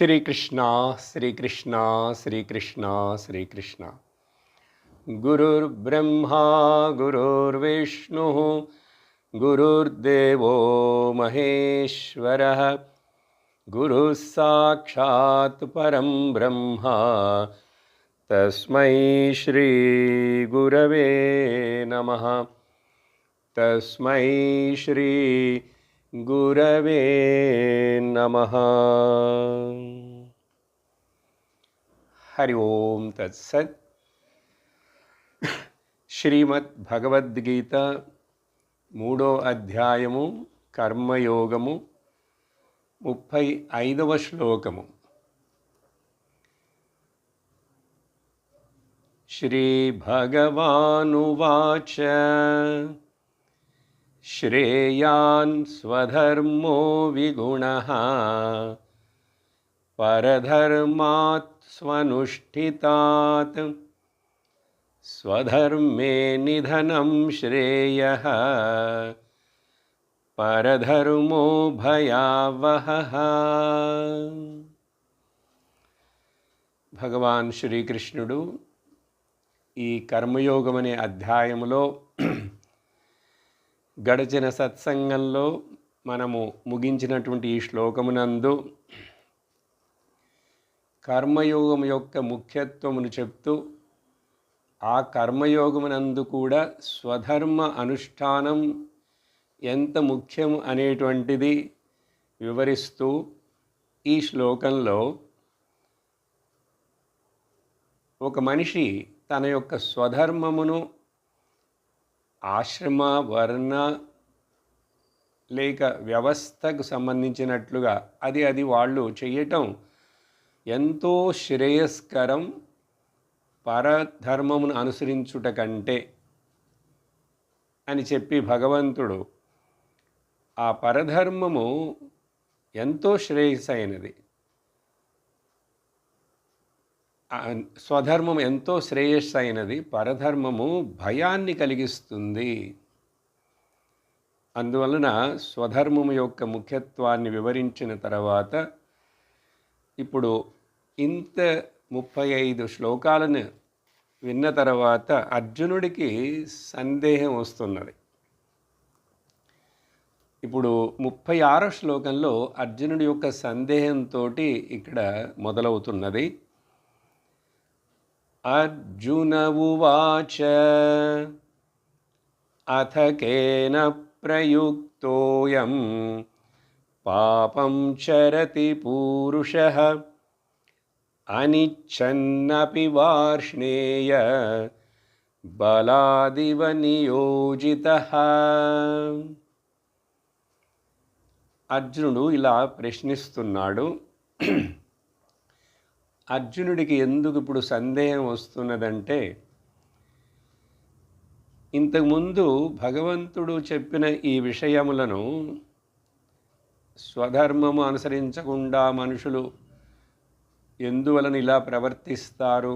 श्रीकृष्ण श्रीकृष्ण श्रीकृष्ण श्रीकृष्ण गुरुर्ब्रह्मा गुरुर्विष्णुः गुरुर्देवो महेश्वरः गुरुः साक्षात् परं ब्रह्म तस्मै श्री गुरवे नमः तस्मै श्री गुरवे नमः। हरि ओम तत्सत्। శ్రీమద్ భగవద్గీత 3వ అధ్యాయము కర్మయోగము 35వ శ్లోకము. శ్రీ భగవానువాచ శ్రేయాన్ స్వధర్మో విగుణః పరధర్మాత్ స్వనుష్ఠితాత్ స్వధర్మే నిధనం శ్రేయః పరధర్మో భయావహః. భగవాన్ శ్రీకృష్ణుడు ఈ కర్మయోగం అనే అధ్యాయములో గడిచిన సత్సంగంలో మనము ముగించినటువంటి ఈ శ్లోకమునందు కర్మయోగం యొక్క ముఖ్యత్వమును చెప్తూ ఆ కర్మయోగమునందు కూడా స్వధర్మ అనుష్ఠానం ఎంత ముఖ్యం అనేటువంటిది వివరిస్తూ ఈ శ్లోకంలో ఒక మనిషి తన యొక్క స్వధర్మమును ఆశ్రమ వర్ణ లేక వ్యవస్థకు సంబంధించినట్లుగా అది వాళ్ళు చేయటం ఎంతో శ్రేయస్కరం పరధర్మమును అనుసరించుట కంటే అని చెప్పి భగవంతుడు ఆ పరధర్మము ఎంతో శ్రేయస్సైనది, స్వధర్మం ఎంతో శ్రేయస్సైనది, పరధర్మము భయాన్ని కలిగిస్తుంది. అందువలన స్వధర్మము యొక్క ముఖ్యత్వాన్ని వివరించిన తర్వాత ఇప్పుడు ఇంత 35 శ్లోకాలను విన్న తర్వాత అర్జునుడికి సందేహం వస్తున్నది. ఇప్పుడు 36వ శ్లోకంలో అర్జునుడి యొక్క సందేహంతో ఇక్కడ మొదలవుతున్నది. అర్జున ఉవాచ అథ కేన ప్రయుక్తోయం పాపం చరతి పూరుషః అనిచ్ఛన్నపి వార్ష్ణేయ బలాదివ నియోజితః. అర్జునుడు ఇలా ప్రశ్నిస్తున్నాడు. అర్జునుడికి ఎందుకు ఇప్పుడు సందేహం వస్తున్నదంటే, ఇంతకుముందు భగవంతుడు చెప్పిన ఈ విషయములను స్వధర్మము అనుసరించకుండా మనుషులు ఎందువలన ఇలా ప్రవర్తిస్తారు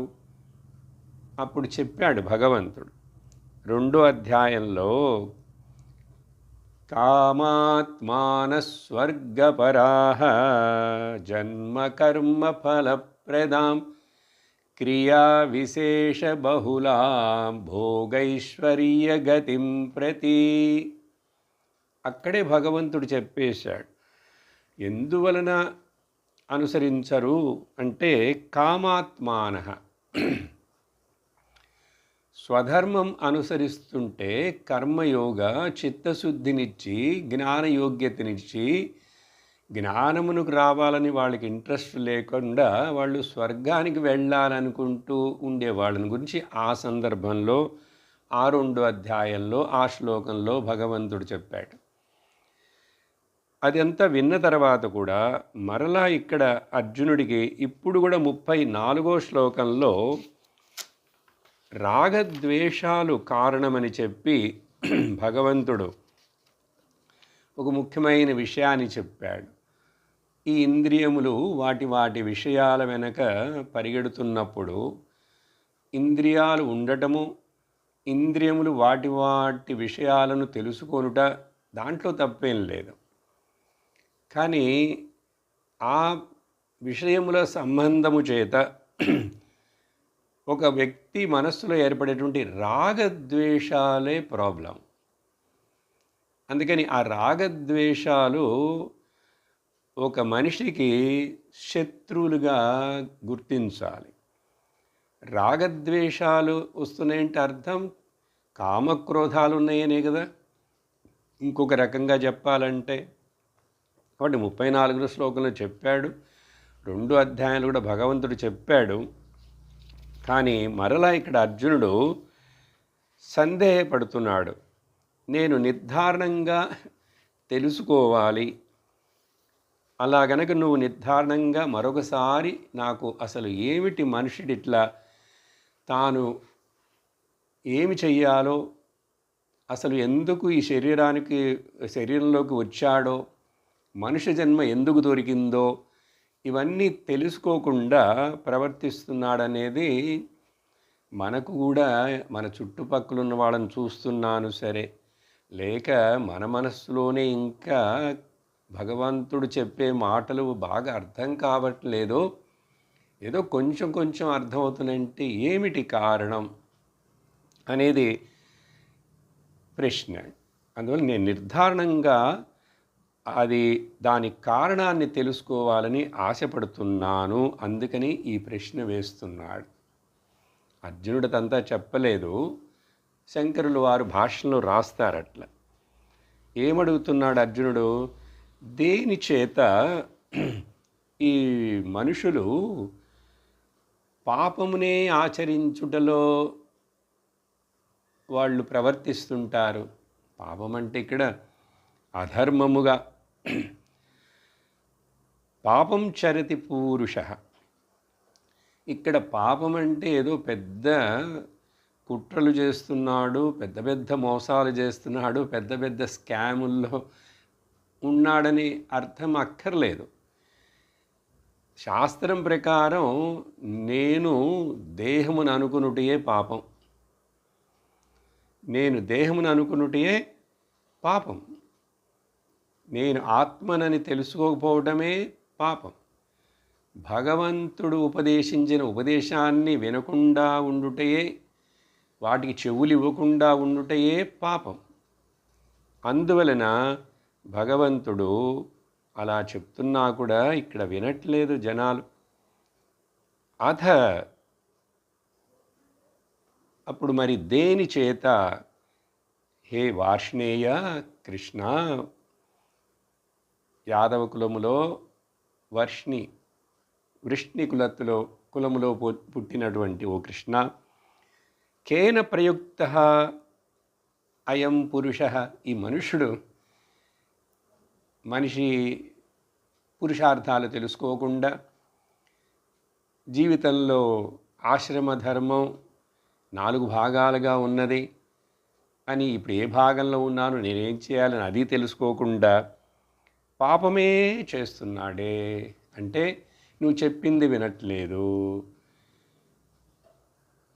అప్పుడు చెప్పాడు భగవంతుడు 2వ అధ్యాయంలో. కామాత్మానస్వర్గపరాః జన్మ కర్మ ఫలప్రదాం క్రియా విశేష బహుళాం భోగైశ్వర్య గతిం ప్రతి. అక్కడే భగవంతుడు చెప్పేశాడు ఎందువలన అనుసరించరు అంటే, కామాత్మానః స్వధర్మం అనుసరిస్తుంటే కర్మయోగ చిత్తశుద్ధినిచ్చి జ్ఞానయోగ్యతనిచ్చి జ్ఞానమునకు రావాలని వాళ్ళకి ఇంట్రెస్ట్ లేకుండా వాళ్ళు స్వర్గానికి వెళ్ళాలనుకుంటూ ఉండే వాళ్ళని గురించి ఆ సందర్భంలో 2వ అధ్యాయంలో ఆ శ్లోకంలో భగవంతుడు చెప్పాడు. అదంతా విన్న తర్వాత కూడా మరలా ఇక్కడ అర్జునుడికి ఇప్పుడు కూడా 34వ శ్లోకంలో రాగద్వేషాలు కారణమని చెప్పి భగవంతుడు ఒక ముఖ్యమైన విషయాన్ని చెప్పాడు. ఈ ఇంద్రియములు వాటి విషయాల వెనక పరిగెడుతున్నప్పుడు ఇంద్రియాలు ఉండటము, ఇంద్రియములు వాటి విషయాలను తెలుసుకొనుట దాంట్లో తప్పేం లేదు. కానీ ఆ విషయముల సంబంధము చేత ఒక వ్యక్తి మనస్సులో ఏర్పడేటువంటి రాగద్వేషాలే ప్రాబ్లం. అందుకని ఆ రాగద్వేషాలు ఒక మనిషికి శత్రువులుగా గుర్తించాలి. రాగద్వేషాలు వస్తున్నాయంటే అర్థం కామక్రోధాలు ఉన్నాయనే కదా. ఇంకొక రకంగా చెప్పాలంటే కాబట్టి 34 శ్లోకంలో చెప్పాడు, 2 అధ్యాయాలు కూడా భగవంతుడు చెప్పాడు. కానీ మరలా ఇక్కడ అర్జునుడు సందేహపడుతున్నాడు. నేను నిర్ధారణంగా తెలుసుకోవాలి. అలా గనక నువ్వు నిర్ధారణంగా మరొకసారి నాకు అసలు ఏమిటి మనుషుడిట్లా తాను ఏమి చెయ్యాలో, అసలు ఎందుకు ఈ శరీరంలోకి వచ్చాడో, మనుష్య జన్మ ఎందుకు దొరికిందో, ఇవన్నీ తెలుసుకోకుండా ప్రవర్తిస్తున్నాడనేది మనకు కూడా మన చుట్టుపక్కల ఉన్న వాళ్ళని చూస్తున్నాను సరే, లేక మన మనస్సులోనే ఇంకా భగవంతుడు చెప్పే మాటలు బాగా అర్థం కావట్లేదు, ఏదో కొంచెం కొంచెం అర్థమవుతుందంటే ఏమిటి కారణం అనేది ప్రశ్న. అందువల్ల నేను నిర్ధారణంగా దాని కారణాన్ని తెలుసుకోవాలని ఆశపడుతున్నాను. అందుకని ఈ ప్రశ్న వేస్తున్నాడు. అర్జునుడితంతా చెప్పలేదు, శంకరులు వారు భాషలో రాస్తారట్లా. ఏమడుగుతున్నాడు అర్జునుడు? దేని చేత ఈ మనుషులు పాపమునే ఆచరించుటలో వాళ్ళు ప్రవర్తిస్తుంటారు? పాపం అంటే ఇక్కడ అధర్మముగా పాపం చరతి పూరుష. ఇక్కడ పాపం అంటే ఏదో పెద్ద కుట్రలు చేస్తున్నాడు, పెద్ద పెద్ద మోసాలు చేస్తున్నాడు, పెద్ద పెద్ద స్కాముల్లో ఉన్నాడని అర్థం అక్కర్లేదు. శాస్త్రం ప్రకారం నేను దేహమును అనుకునుటయే పాపం. నేను దేహమును అనుకునుటయే పాపం. నేను ఆత్మనని తెలుసుకోకపోవడమే పాపం. భగవంతుడు ఉపదేశించిన ఉపదేశాన్ని వినకుండా ఉండుటయే, వాటికి చెవులు ఇవ్వకుండా ఉండుటయే పాపం. అందువలన భగవంతుడు అలా చెప్తున్నా కూడా ఇక్కడ వినట్లేదు జనాలు. అప్పుడు మరి దేని చేత? హే వార్ష్ణేయ కృష్ణ, యాదవ కులములో వృష్ణి కులములో పుట్టినటువంటి ఓ కృష్ణ, కేన ప్రయుక్త అయం పురుష, ఈ మనిషి పురుషార్థాలు తెలుసుకోకుండా జీవితంలో ఆశ్రమ ధర్మం 4 భాగాలుగా ఉన్నది అని, ఇప్పుడు ఏ భాగంలో ఉన్నాను, నేనేం చేయాలని అది తెలుసుకోకుండా పాపమే చేస్తున్నాడే. అంటే నువ్వు చెప్పింది వినట్లేదు,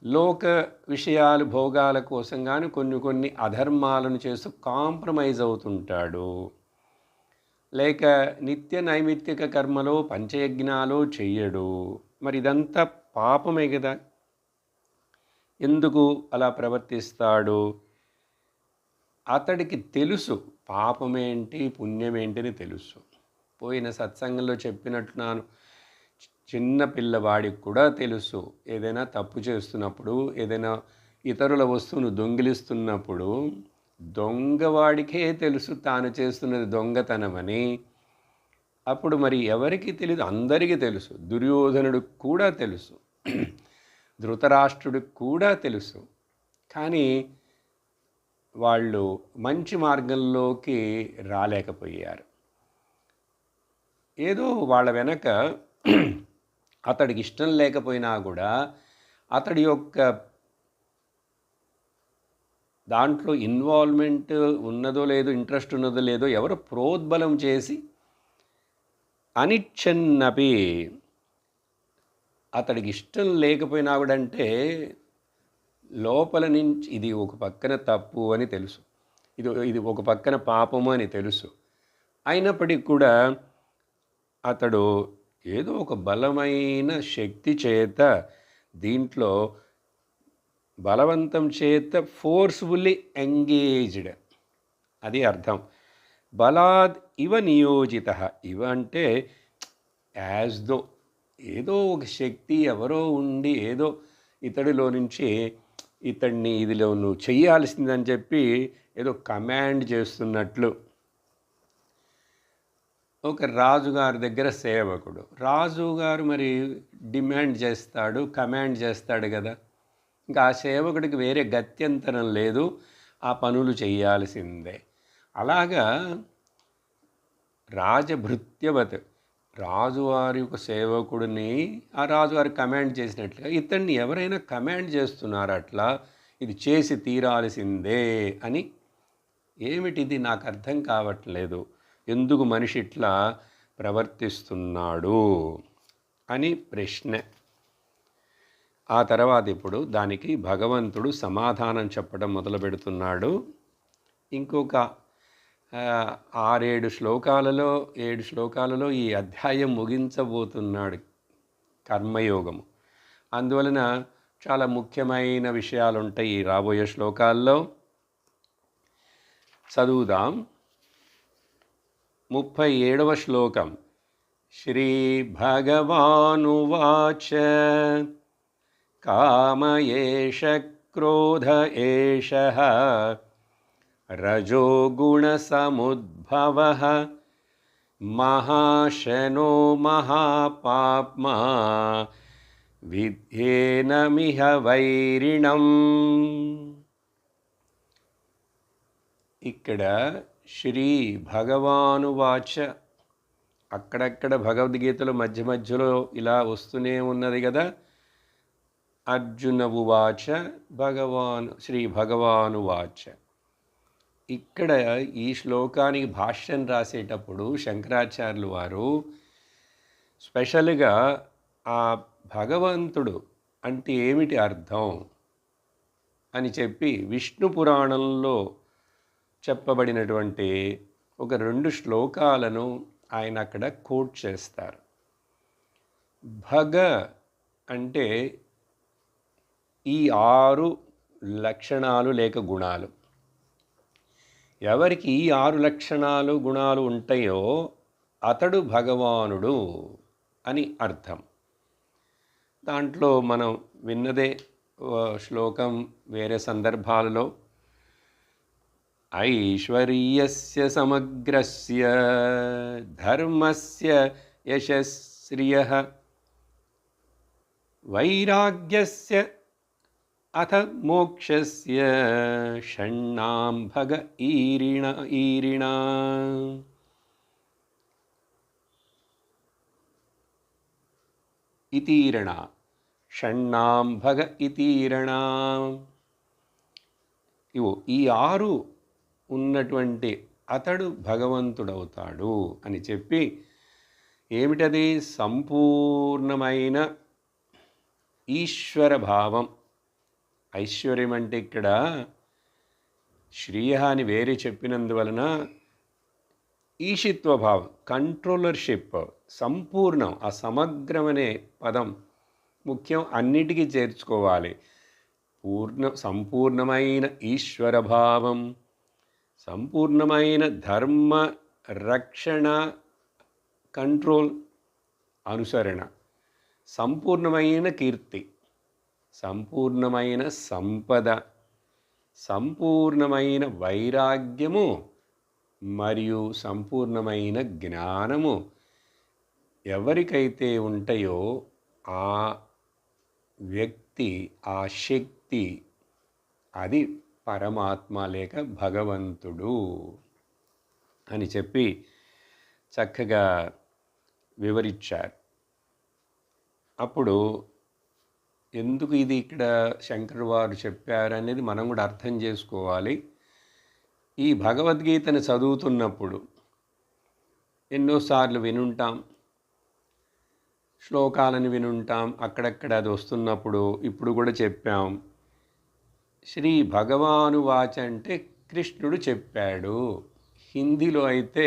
లోక విషయాలు భోగాల కోసం కానీ కొన్ని అధర్మాలను చేస్తూ కాంప్రమైజ్ అవుతుంటాడు, లేక నిత్య నైమిత్తిక కర్మలో పంచయజ్ఞాలు చెయ్యడు. మరి ఇదంతా పాపమే కదా. ఎందుకు అలా ప్రవర్తిస్తాడు? అతడికి తెలుసు పాపమేంటి పుణ్యమేంటి అని తెలుసు. పోయిన సత్సంగంలో చెప్పినట్టున్నాను, చిన్న పిల్లవాడికి కూడా తెలుసు. ఏదైనా తప్పు చేస్తున్నప్పుడు, ఏదైనా ఇతరుల వస్తువును దొంగిలిస్తున్నప్పుడు దొంగవాడికే తెలుసు తాను చేస్తున్నది దొంగతనమని. అప్పుడు మరి ఎవరికి తెలియదు? అందరికీ తెలుసు. దుర్యోధనుడికి కూడా తెలుసు, ధృతరాష్ట్రుడికి కూడా తెలుసు. కానీ వాళ్ళు మంచి మార్గంలోకి రాలేకపోయారు. ఏదో వాళ్ళ వెనక అతడికి ఇష్టం లేకపోయినా కూడా అతడి యొక్క దాంట్లో ఇన్వాల్వ్మెంట్ ఉన్నదో లేదో, ఇంట్రెస్ట్ ఉన్నదో లేదో ఎవరు ప్రోద్బలం చేసి అనిచ్చన్నపి, అతడికి ఇష్టం లేకపోయినా కూడా, అంటే లోపల నుంచి ఇది ఒక పక్కన తప్పు అని తెలుసు, ఇది ఒక పక్కన పాపము అని తెలుసు, అయినప్పటికీ కూడా అతడు ఏదో ఒక బలమైన శక్తి చేత దీంట్లో బలవంతం చేత ఫోర్స్ఫుల్లీ ఎంగేజ్డ్, అది అర్థం. బలాద్ ఇవ నియోజిత, ఇవ అంటే యాజ్ దో, ఏదో ఒక శక్తి ఎవరో ఉండి ఏదో ఇతడిలో నుంచి ఇతడిని ఇదిలో నువ్వు చెయ్యాల్సిందని చెప్పి ఏదో కమాండ్ చేస్తున్నట్లు. ఒక రాజుగారి దగ్గర సేవకుడు, రాజుగారు మరి డిమాండ్ చేస్తాడు, కమాండ్ చేస్తాడు కదా, ఇంకా ఆ సేవకుడికి వేరే గత్యంతరం లేదు, ఆ పనులు చేయాల్సిందే. అలాగా రాజభృత్యవత్, రాజువారి యొక్క సేవకుడిని ఆ రాజువారి కమాండ్ చేసినట్లుగా ఇతన్ని ఎవరైనా కమాండ్ చేస్తున్నారు అట్లా, ఇది చేసి తీరాల్సిందే అని. ఏమిటిది నాకు అర్థం కావట్లేదు, ఎందుకు మనిషి ఇట్లా ప్రవర్తిస్తున్నాడు అని ప్రశ్న. ఆ తర్వాత ఇప్పుడు దానికి భగవంతుడు సమాధానం చెప్పడం మొదలు పెడుతున్నాడు. ఇంకొక 6-7 శ్లోకాలలో 7 శ్లోకాలలో ఈ అధ్యాయం ముగించబోతున్నాడు కర్మయోగము. అందువలన చాలా ముఖ్యమైన విషయాలు ఉంటాయి ఈ రాబోయే శ్లోకాల్లో. చదువుదాం. 37వ శ్లోకం. శ్రీ భగవానువాచ కామ ఏష క్రోధ ఏషః రజోగుణసముద్భవః మహాశనో మహాపాప్మా విద్యేనమిహ వైరిణం. ఇక్కడ శ్రీ భగవానువాచ, అక్కడక్కడ భగవద్గీతలో మధ్య మధ్యలో ఇలా వస్తూనే ఉన్నది కదా, అర్జున ఉవాచ శ్రీ భగవానువాచ. ఇక్కడ ఈ శ్లోకానికి భాష్యం రాసేటప్పుడు శంకరాచార్యులు వారు స్పెషల్గా ఆ భగవంతుడు అంటే ఏమిటి అర్థం అని చెప్పి విష్ణు పురాణంలో చెప్పబడినటువంటి ఒక 2 శ్లోకాలను ఆయన అక్కడ కోట్ చేస్తారు. భగ అంటే ఈ 6 లక్షణాలు లేక గుణాలు. ఎవరికి ఈ 6 లక్షణాలు గుణాలు ఉంటాయో అతడు భగవానుడు అని అర్థం. దాంట్లో మనం విన్నదే శ్లోకం వేరే సందర్భాలలో ఐశ్వర్యస్య సమగ్రస్య ధర్మస్య యశస్శ్రియః వైరాగ్యస్య అథ మోక్షస్య షణ్ణాం భగ ఈరిణా. ఇతీరణ, షణ్ణాం భగ ఇతీరణ. ఇవో ఈ 6 ఉన్నటువంటి అతడు భగవంతుడవుతాడు అని చెప్పి, ఏమిటది? సంపూర్ణమైన ఈశ్వర భావం. ఐశ్వర్యం అంటే ఇక్కడ శ్రీయ అని వేరే చెప్పినందువలన ఈశిత్వ భావం, కంట్రోలర్షిప్, సంపూర్ణం, ఆ సమగ్రం అనే పదం ముఖ్యం, అన్నిటికీ చేర్చుకోవాలి. సంపూర్ణమైన ఈశ్వర భావం, సంపూర్ణమైన ధర్మ రక్షణ, కంట్రోల్, అనుసరణ, సంపూర్ణమైన కీర్తి, సంపూర్ణమైన సంపద, సంపూర్ణమైన వైరాగ్యము మరియు సంపూర్ణమైన జ్ఞానము ఎవరికైతే ఉంటాయో ఆ వ్యక్తి, ఆ శక్తి, అది పరమాత్మ లేక భగవంతుడు అని చెప్పి చక్కగా వివరించారు. అప్పుడు ఎందుకు ఇది ఇక్కడ శంకర్ వారు చెప్పారనేది మనం కూడా అర్థం చేసుకోవాలి. ఈ భగవద్గీతను చదువుతున్నప్పుడు ఎన్నోసార్లు వినుంటాం, శ్లోకాలను వినుంటాం, అక్కడక్కడ అది వస్తున్నప్పుడు ఇప్పుడు కూడా చెప్పాం. శ్రీ భగవాను వాచ అంటే కృష్ణుడు చెప్పాడు. హిందీలో అయితే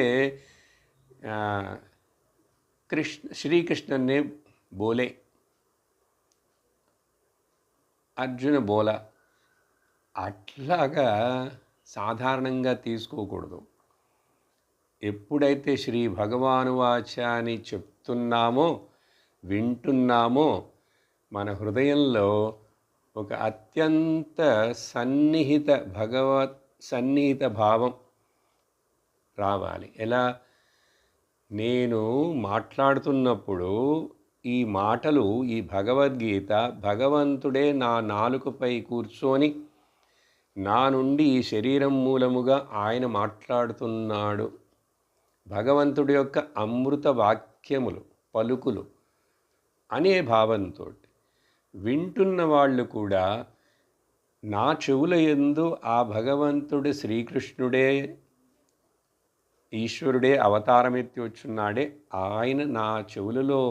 శ్రీకృష్ణ ने बोले, అర్జున బోల. అట్లాగా సాధారణంగా తీసుకోకూడదు. ఎప్పుడైతే శ్రీ భగవాను వాచ అని చెప్తున్నామో, వింటున్నామో, మన హృదయంలో ఒక అత్యంత సన్నిహిత భావం రావాలి. ఎలా? నేను మాట్లాడుతున్నప్పుడు ఈ మాటలు, ఈ భగవద్గీత భగవంతుడే నా నాలుకపై కూర్చొని నా నుండి ఈ శరీరం మూలముగా ఆయన మాట్లాడుతున్నాడు. భగవంతుడి యొక్క అమృత వాక్యములు, పలుకులు అనే భావంతో వింటున్న వాళ్ళు కూడా నా చెవుల యందు ఆ భగవంతుడు శ్రీకృష్ణుడే, ఈశ్వరుడే అవతారమెత్తి వచ్చున్నాడే, ఆయన నా చెవులలో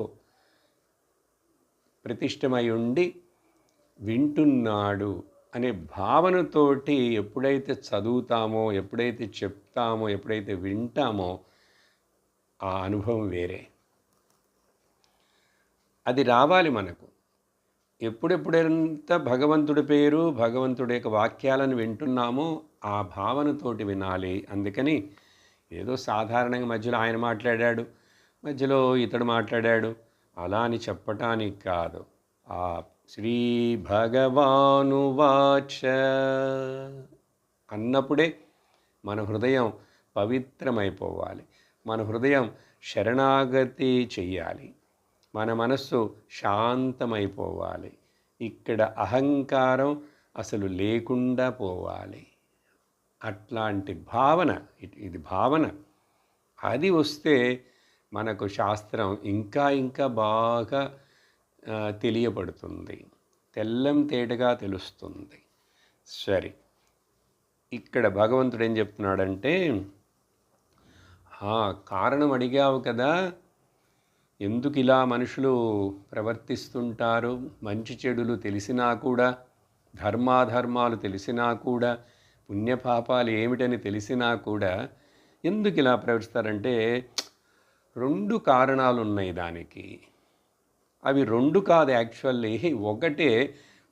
ప్రతిష్టమై ఉండి వింటున్నాడు అనే భావనతోటి ఎప్పుడైతే చదువుతామో, ఎప్పుడైతే చెప్తామో, ఎప్పుడైతే వింటామో ఆ అనుభవం వేరే. అది రావాలి మనకు. ఎప్పుడెప్పుడెంత భగవంతుడి పేరు, భగవంతుడి యొక్క వాక్యాలను వింటున్నామో ఆ భావనతోటి వినాలి. అందుకని ఏదో సాధారణంగా మధ్యలో ఆయన మాట్లాడాడు, మధ్యలో ఇతడు మాట్లాడాడు అలా అని చెప్పటానికి కాదు. ఆ శ్రీ భగవానువాచ అన్నప్పుడే మన హృదయం పవిత్రమైపోవాలి, మన హృదయం శరణాగతి చెయ్యాలి, మన మనస్సు శాంతమైపోవాలి, ఇక్కడ అహంకారం అసలు లేకుండా పోవాలి. అట్లాంటి భావన, ఇది భావన, అది వస్తే మనకు శాస్త్రం ఇంకా ఇంకా బాగా తెలియబడుతుంది, తెల్లం తేటగా తెలుస్తుంది. సరే, ఇక్కడ భగవంతుడు ఏం చెప్తున్నాడంటే, కారణం అడిగావు కదా, ఎందుకు ఇలా మనుషులు ప్రవర్తిస్తుంటారు, మంచి చెడులు తెలిసినా కూడా, ధర్మాధర్మాలు తెలిసినా కూడా, పుణ్యపాపాలు ఏమిటని తెలిసినా కూడా ఎందుకు ఇలా ప్రవర్తిస్తారంటే 2 కారణాలు ఉన్నాయి దానికి. అవి 2 కాదు, యాక్చువల్లీ ఒకటే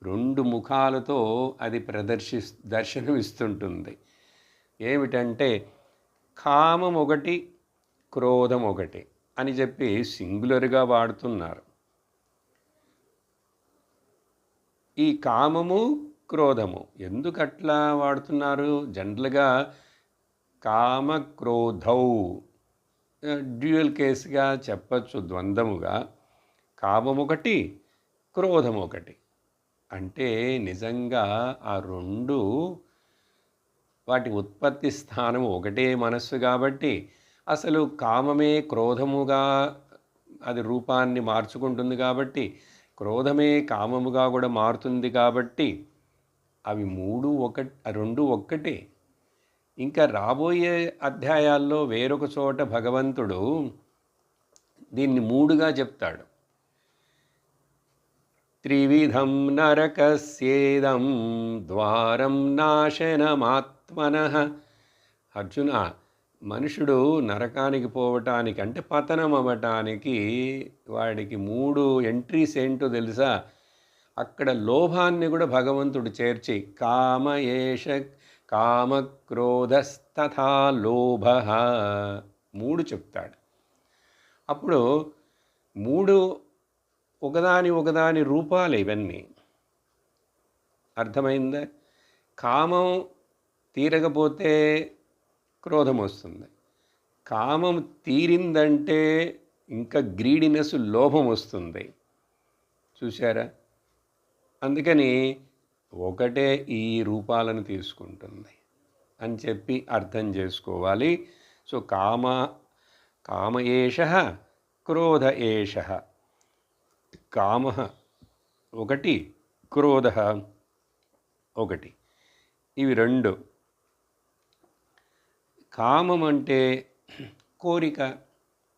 2 ముఖాలతో అది దర్శనమిస్తుంటుంది. ఏమిటంటే కామం ఒకటి, క్రోధం ఒకటి అని చెప్పి సింగులర్గా వాడుతున్నారు. ఈ కామము, క్రోధము ఎందుకు అట్లా వాడుతున్నారు? జనరల్గా కామ క్రోధౌ డ్యూయల్ కేసుగా చెప్పచ్చు, ద్వంద్వముగా. కామం ఒకటి, క్రోధం ఒకటి. అంటే నిజంగా ఆ 2 వాటి ఉత్పత్తి స్థానం ఒకటే మనస్సు కాబట్టి అసలు కామమే క్రోధముగా అది రూపాన్ని మార్చుకుంటుంది కాబట్టి, క్రోధమే కామముగా కూడా మారుతుంది కాబట్టి అవి 2 ఒక్కటే. ఇంకా రాబోయే అధ్యాయాల్లో వేరొక చోట భగవంతుడు దీన్ని 3గా చెప్తాడు. త్రివిధం నరకస్యేదం ద్వారం నాశనమాత్మనః. అర్జున, మనుషుడు నరకానికి పోవటానికి అంటే పతనం అవ్వటానికి వాడికి 3 ఎంట్రీస్ ఏంటో తెలుసా? అక్కడ లోభాన్ని కూడా భగవంతుడు చేర్చి కామక్రోధస్తథా లోభ 3 చెప్తాడు. అప్పుడు 3 ఒకదాని రూపాలు ఇవన్నీ. అర్థమైందా? కామం తీరకపోతే క్రోధం వస్తుంది, కామం తీరిందంటే ఇంకా గ్రీడినెస్, లోభం వస్తుంది. చూసారా? అందుకని ఒకటే ఈ రూపాలను తీసుకుంటుంది అని చెప్పి అర్థం చేసుకోవాలి. సో కామ ఏషః, క్రోధ ఏషః. కామ ఒకటి, క్రోధ ఒకటి. ఇవి 2. కామం అంటే కోరిక,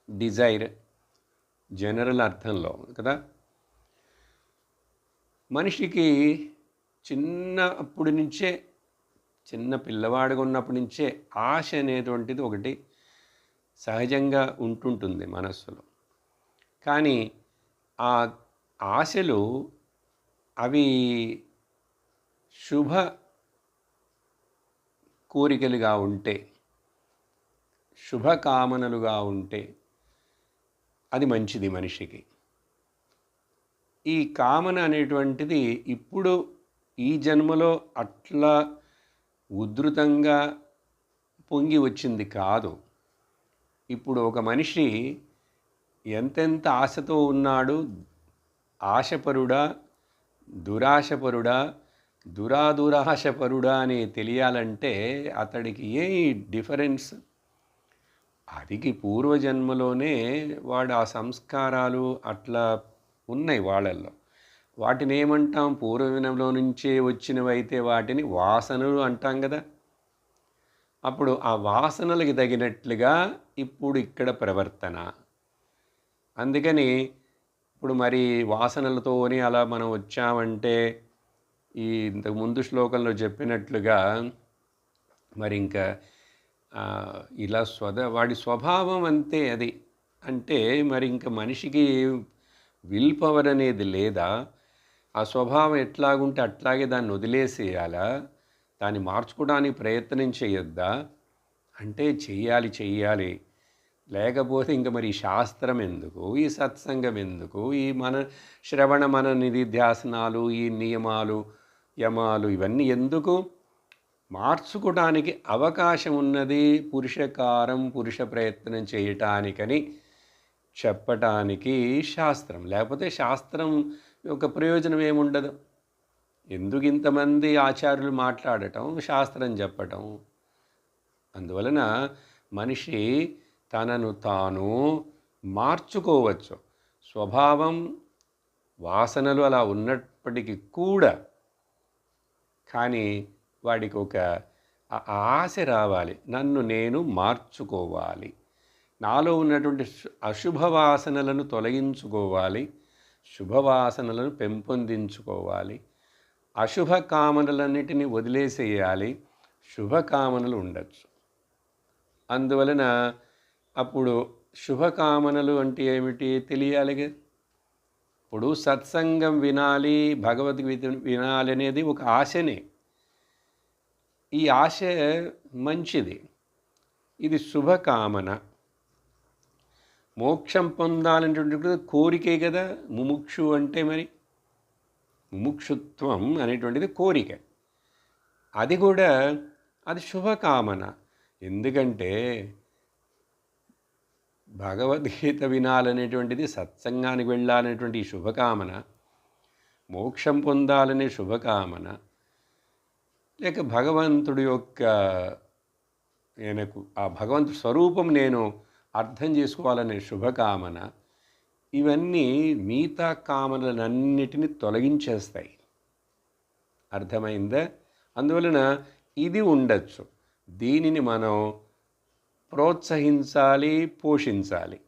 డిజైర్ జనరల్ అర్థంలో కదా. మనిషికి చిన్నప్పటి నుంచే, చిన్న పిల్లవాడిగా ఉన్నప్పటి నుంచే ఆశ అనేటువంటిది ఒకటి సహజంగా ఉంటుంటుంది మనస్సులో. కానీ ఆ ఆశలు అవి శుభ కోరికలుగా ఉంటే, శుభకామనలుగా ఉంటే అది మంచిది మనిషికి. ఈ కామన అనేటువంటిది ఇప్పుడు ఈ జన్మలో అట్లా ఉధృతంగా పొంగి వచ్చింది కాదు. ఇప్పుడు ఒక మనిషి ఎంతెంత ఆశతో ఉన్నాడు, ఆశపరుడా, దురాశపరుడా, దురాదురాశపరుడా అని తెలియాలంటే అతడికి ఏ డిఫరెన్స్? అదికి పూర్వజన్మలోనే వాడు ఆ సంస్కారాలు అట్లా ఉన్నాయి వాళ్ళల్లో. వాటిని ఏమంటాం? పూర్వజన్మలో నుంచే వచ్చినవైతే వాటిని వాసనలు అంటాం కదా. అప్పుడు ఆ వాసనలకి తగినట్లుగా ఇప్పుడు ఇక్కడ ప్రవర్తన. అందుకని ఇప్పుడు మరి వాసనలతోని అలా మనం వచ్చామంటే ఈ ఇంతకు ముందు శ్లోకంలో చెప్పినట్లుగా మరి ఇంకా ఇలా వాడి స్వభావం అంతే అది. అంటే మరి ఇంకా మనిషికి విల్ పవర్ అనేది లేదా? ఆ స్వభావం ఎట్లాగుంటే అట్లాగే దాన్ని వదిలేసేయాలా? దాన్ని మార్చుకోవడానికి ప్రయత్నం చేయొద్దా? అంటే చెయ్యాలి. లేకపోతే ఇంక మరి శాస్త్రం ఎందుకు, ఈ సత్సంగం ఎందుకు, ఈ మన శ్రవణ మన నిధిధ్యాసనాలు, ఈ నియమాలు యమాలు ఇవన్నీ ఎందుకు? మార్చుకోవడానికి అవకాశం ఉన్నది పురుషకారం, పురుష ప్రయత్నం చేయటానికని చెప్పటానికి శాస్త్రం. లేకపోతే శాస్త్రం యొక్క ప్రయోజనం ఏముండదు. ఎందుకు ఇంతమంది ఆచార్యులు మాట్లాడటం, శాస్త్రం చెప్పటం? అందువలన మనిషి తనను తాను మార్చుకోవచ్చు. స్వభావం వాసనలు అలా ఉన్నప్పటికీ కూడా, కానీ వాడికి ఒక ఆశ రావాలి, నన్ను నేను మార్చుకోవాలి, నాలో ఉన్నటువంటి అశుభవాసనలను తొలగించుకోవాలి, శుభవాసనలను పెంపొందించుకోవాలి, అశుభ కామనలన్నిటినీ వదిలేసేయాలి, శుభకామనలు ఉండొచ్చు. అందువలన అప్పుడు శుభకామనలు అంటే ఏమిటి తెలియాలిగా. ఇప్పుడు సత్సంగం వినాలి, భగవద్గీత వినాలి అనేది ఒక ఆశనే. ఈ ఆశ మంచిది, ఇది శుభకామన. మోక్షం పొందాలనేటువంటి కోరికే కదా ముముక్షు అంటే. మరి ముముక్షుత్వం అనేటువంటిది కోరిక, అది కూడా అది శుభకామన. ఎందుకంటే భగవద్గీత వినాలనేటువంటిది, సత్సంగానికి వెళ్ళాలనేటువంటి ఈ శుభకామన, మోక్షం పొందాలనే శుభకామన, లేక భగవంతుడి యొక్క ఆ భగవంతుడి స్వరూపం నేను అర్థం చేసుకోవాలనే శుభకామన, ఇవన్నీ మిగతా కామనలన్నిటినీ తొలగించేస్తాయి. అర్థమైందా? అందువలన ఇది ఉండొచ్చు. దీనిని మనం ప్రోత్సహించాలి, పోషించాలి.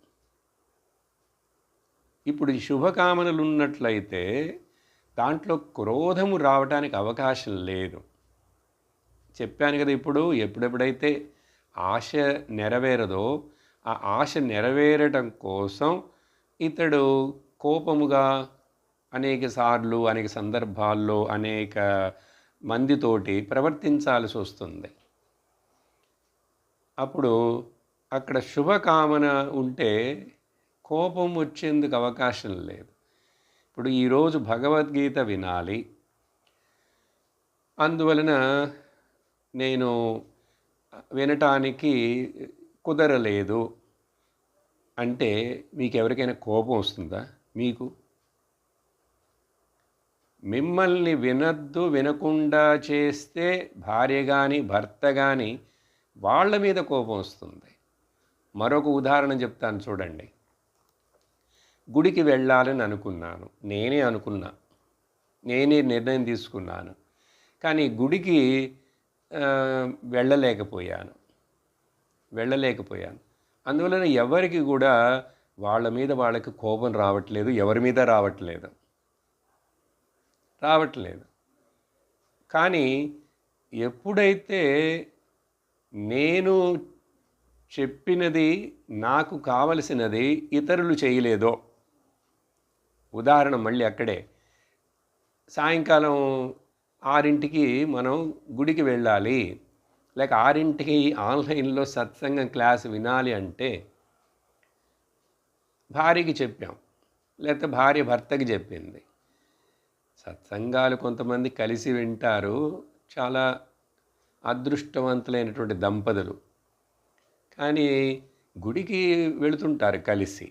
ఇప్పుడు ఈ శుభకామనలు ఉన్నట్లయితే దాంట్లో క్రోధము రావడానికి అవకాశం లేదు. చెప్పాను కదా, ఎప్పుడెప్పుడైతే ఆశ నెరవేరదో ఆ ఆశ నెరవేరటం కోసం ఇతడు కోపముగా అనేక సార్లు, అనేక సందర్భాల్లో, అనేక మందితోటి ప్రవర్తించాల్సి వస్తుంది. అప్పుడు అక్కడ శుభకామన ఉంటే కోపం వచ్చేందుకు అవకాశం లేదు. ఇప్పుడు ఈరోజు భగవద్గీత వినాలి, అందువలన నేను వినటానికి కుదరలేదు అంటే మీకు ఎవరికైనా కోపం వస్తుందా? మీకు మిమ్మల్ని వినకుండా చేస్తే భార్య కానీ భర్త కానీ వాళ్ళ మీద కోపం వస్తుంది. మరొక ఉదాహరణ చెప్తాను చూడండి. గుడికి వెళ్ళాలని అనుకున్నాను, నేనే నిర్ణయం తీసుకున్నాను, కానీ గుడికి వెళ్ళలేకపోయాను. అందువలన ఎవరికి కూడా వాళ్ళ మీద వాళ్ళకి కోపం రావట్లేదు, ఎవరి మీద రావట్లేదు. కానీ ఎప్పుడైతే నేను చెప్పినది, నాకు కావలసినది ఇతరులు చేయలేదో, ఉదాహరణ మళ్ళీ అక్కడే సాయంకాలం 6కి మనం గుడికి వెళ్ళాలి, లేక 6కి ఆన్లైన్లో సత్సంగం క్లాస్ వినాలి అంటే భార్యకి చెప్పాం, లేకపోతే భార్య భర్తకి చెప్పింది. సత్సంగాలు కొంతమంది కలిసి వింటారు, చాలా అదృష్టవంతులైనటువంటి దంపతులు. కానీ గుడికి వెళుతుంటారు కలిసి.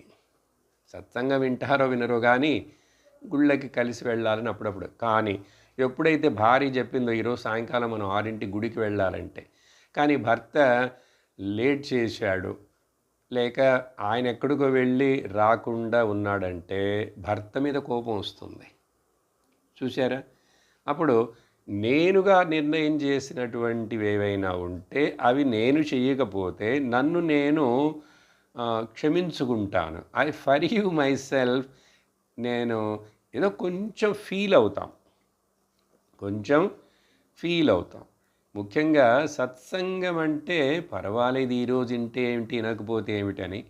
సత్సంగం వింటారో వినరో కానీ గుళ్ళకి కలిసి వెళ్ళాలని అప్పుడప్పుడు. కానీ ఎప్పుడైతే భార్య చెప్పిందో ఈరోజు సాయంకాలం మనం 6కి గుడికి వెళ్ళాలంటే, కానీ భర్త లేట్ చేశాడు, లేక ఆయన ఎక్కడికో వెళ్ళి రాకుండా ఉన్నాడంటే భర్త మీద కోపం వస్తుంది. చూసారా? అప్పుడు నేనుగా నిర్ణయం చేసినటువంటివి ఏవైనా ఉంటే అవి నేను చేయకపోతే నన్ను నేను క్షమించుకుంటాను. I forgive myself. నేను ఏదో కొంచెం ఫీల్ అవుతాం. ముఖ్యంగా సత్సంగం అంటే పర్వాలేదు, ఈరోజు ఇంటే ఏమిటి, వినకపోతే ఏమిటని.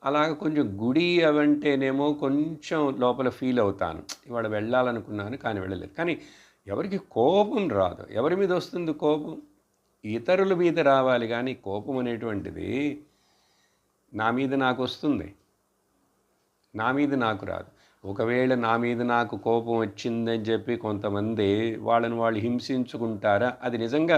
అలాగ కొంచెం గుడి అవంటేనేమో కొంచెం లోపల ఫీల్ అవుతాను, ఇవాళ వెళ్ళాలనుకున్నాను కానీ వెళ్ళలేదు. కానీ ఎవరికి కోపం రాదు. ఎవరి మీద వస్తుంది కోపం? ఇతరుల మీద రావాలి. కానీ కోపం అనేటువంటిది నా మీద నాకు వస్తుంది, నా మీద నాకు రాదు. ఒకవేళ నా మీద నాకు కోపం వచ్చిందని చెప్పి కొంతమంది వాళ్ళని వాళ్ళు హింసించుకుంటారా? అది నిజంగా